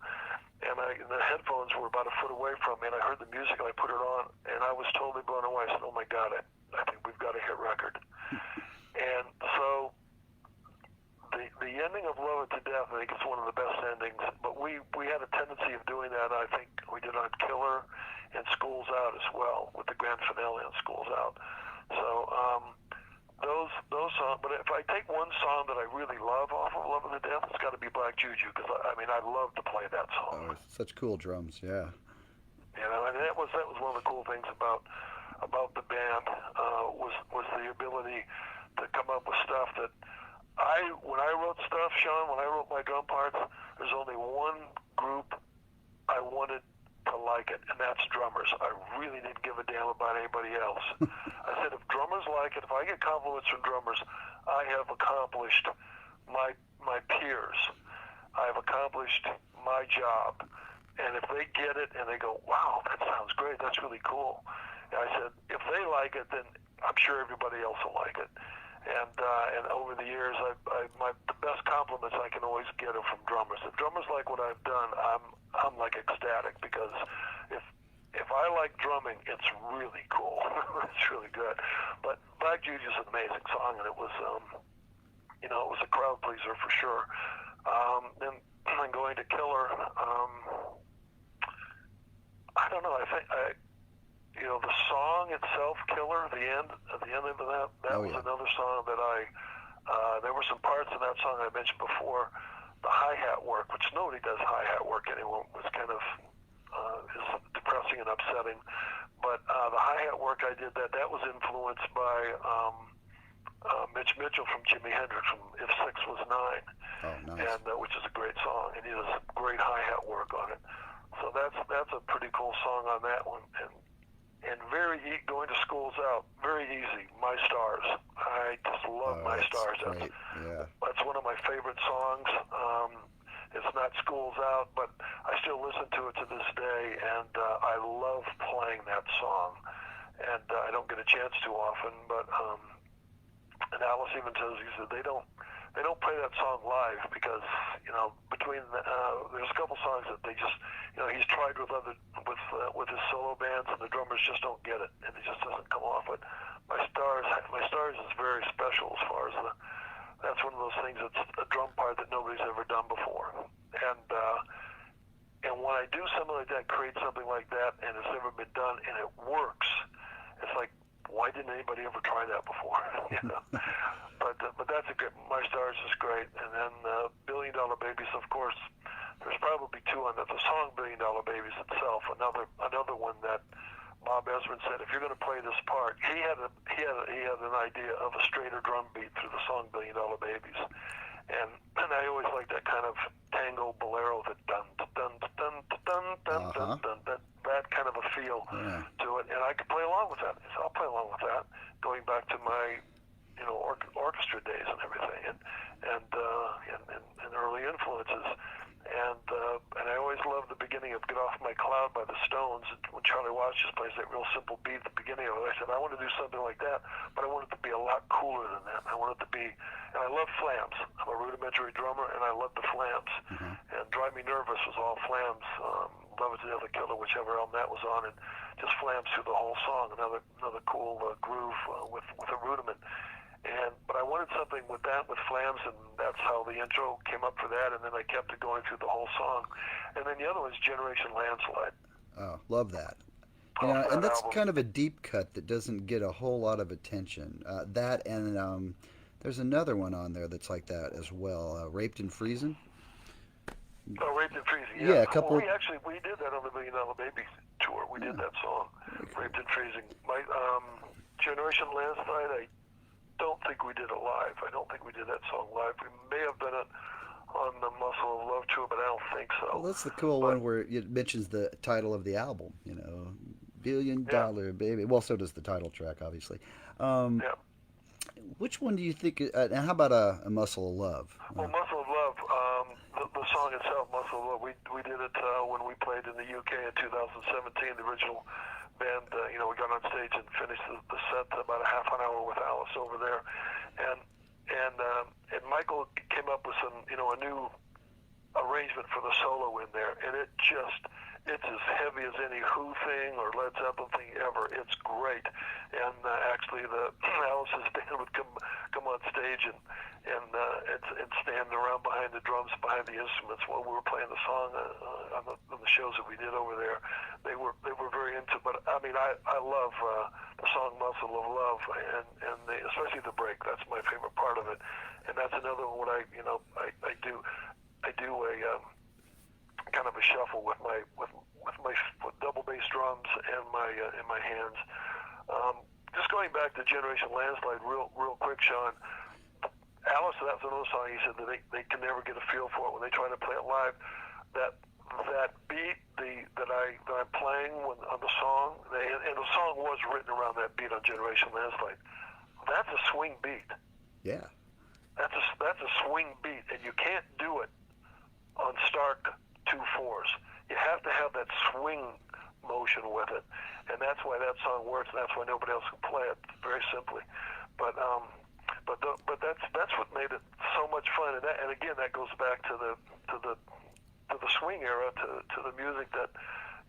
And the headphones were about a foot away from me, and I heard the music, and I put it on, and I was totally blown away. I said, "Oh my God, I think we've got a hit record." And so the ending of Love It to Death, I think it's one of the best endings. But we had a tendency of doing that. I think we did on Killer and School's Out as well, with the grand finale on School's Out. So those songs. But if I take one song that I really love off of Love It to Death, it's got to be Black Juju, because I love to play that song. Oh, such cool drums, yeah. And that was one of the cool things about the band, was the ability to come up with stuff that when I wrote stuff, Sean, when I wrote my drum parts, there's only one group I wanted to like it, and that's drummers. I really didn't give a damn about anybody else. I said, if drummers like it, if I get compliments from drummers, I have accomplished my peers. I have accomplished my job. And if they get it and they go, wow, that sounds great, that's really cool. And I said, if they like it, then I'm sure everybody else will like it. And over the years, the best compliments I can always get are from drummers. If drummers like what I've done, I'm like ecstatic, because if I like drumming, it's really cool. It's really good. But Black Juju is an amazing song, and it was it was a crowd pleaser for sure. Then going to Killer, I don't know. I think the song itself, Killer, the end of that was another song that there were some parts in that song I mentioned before. The hi-hat work, which nobody does hi-hat work anymore, was kind of is depressing and upsetting. But the hi-hat work I did, that was influenced by Mitch Mitchell from Jimi Hendrix, from If 6 Was 9. Oh, nice. And which is a great song, and he does great hi-hat work on it. So that's a pretty cool song on that one. And going to School's Out, very easy. My Stars. I just love My Stars. That's one of my favorite songs. It's not School's Out, but I still listen to it to this day, and I love playing that song. And I don't get a chance too often, but and Alice even says, he said, they don't play that song live, because there's a couple songs that they just he's tried with his solo bands, and the drummers just don't get it, and it just doesn't come off. But My Stars is very special, as far as that's one of those things that's a drum part that nobody's ever done before. And when I do something like that, create something like that, and it's never been done, and it works, it's like, why didn't anybody ever try that before? But that's a good. My Stars is great. And then $1 Billion Babies, of course. There's probably two on that. The song $1 Billion Babies itself, another one that Bob Ezrin said, if you're going to play this part, he had an idea of a straighter drum beat through the song $1 Billion Babies. And I always like that kind of tango bolero, that dun dun dun dun dun dun dun, that kind of a feel to it, and I could play along with that. So I'll play along with that, going back to my orchestra days and everything, and early influences. And I always loved the beginning of Get Off My Cloud by the Stones. When Charlie Watts just plays that real simple beat at the beginning of it, I said, I want to do something like that, but I want it to be a lot cooler than that. I want it to be, and I love flams. I'm a rudimentary drummer, and I love the flams. And Drive Me Nervous was all flams. Love It to Death, Killer, whichever album that was on, and just flams through the whole song. Another cool groove with a rudiment. But I wanted something with flams, and that's how the intro came up for that, and then I kept it going through the whole song. And then the other one's Generation Landslide. Oh, love that. You know, and that that's album. kind of a deep cut that doesn't get a whole lot of attention. That and there's another one on there that's like that as well. Raped and Freezing. Oh, Raped and Freezing, Yeah, yeah. a Well, couple. we did that on the Million Dollar Baby tour. We did Yeah, that song, very cool. Raped and Freezing. My Generation Landslide, I don't think we did it live. I don't think we did that song live. We may have done it on the Muscle of Love tour, but I don't think Well, so. that's the cool But one where it mentions the title of the album. You know, Billion yeah, Dollar Baby. Well, so does the title track, obviously. Um, yeah. which one do you think? And how about a Muscle of Love? Well, Muscle of Love, the song itself, Muscle of Love, we did it when we played in the UK in 2017. The original band, we got on stage and finished the set about a half an hour with Alice over there, and and Michael came up with some, a new arrangement for the solo in there, and it's as heavy as any Who thing or Led Zeppelin thing ever. It's great, and actually the Alice's band would come on stage and stand around behind the drums, behind the instruments while we were playing the song on the shows that we did over there. They were very into. But I mean, I love the song "Muscle of Love" and especially the break. That's my favorite part of it, and that's another one. I do a kind of a shuffle with my double bass drums and my in my hands. Just going back to Generation Landslide, real quick, Sean. Alice, that's another song. He said that they can never get a feel for it when they try to play it live. That beat that I'm playing on the song, and the song was written around that beat on Generation Landslide. That's a swing beat. Yeah. That's a swing beat, and you can't do it on stark 2/4s. You have to have that swing motion with it, and that's why that song works. And that's why nobody else can play it. Very simply, but that's what made it so much fun. And again, that goes back to the swing era, to the music that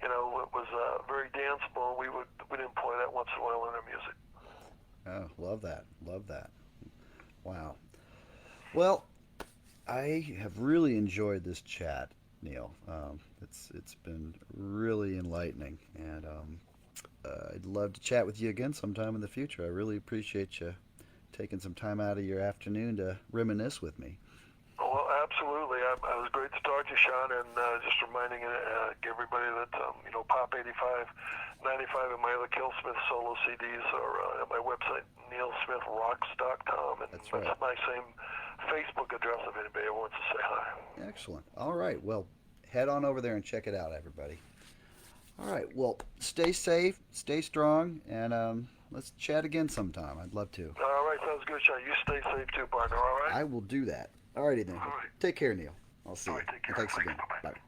it was very danceable. We'd employ that once in a while in our music. Oh, love that. Love that. Wow. Well, I have really enjoyed this chat, Neal. It's been really enlightening, and I'd love to chat with you again sometime in the future. I really appreciate you taking some time out of your afternoon to reminisce with me. Well, absolutely. I was great to talk to you, Sean, and just reminding everybody that Pop 85, 95, and my other Killsmith solo CDs are at my website, neilsmithrocks.com, and That's right. that's my same Facebook address if anybody ever wants to say hi. Excellent. All right. Well, head on over there and check it out, everybody. All right. Well, stay safe, stay strong, and let's chat again sometime. I'd love to. All right, sounds good, Sean. You stay safe too, partner, all right? I will do that. All righty then. All right. Take care, Neal. I'll see All you. right, take care. And thanks again. Bye-bye. Bye.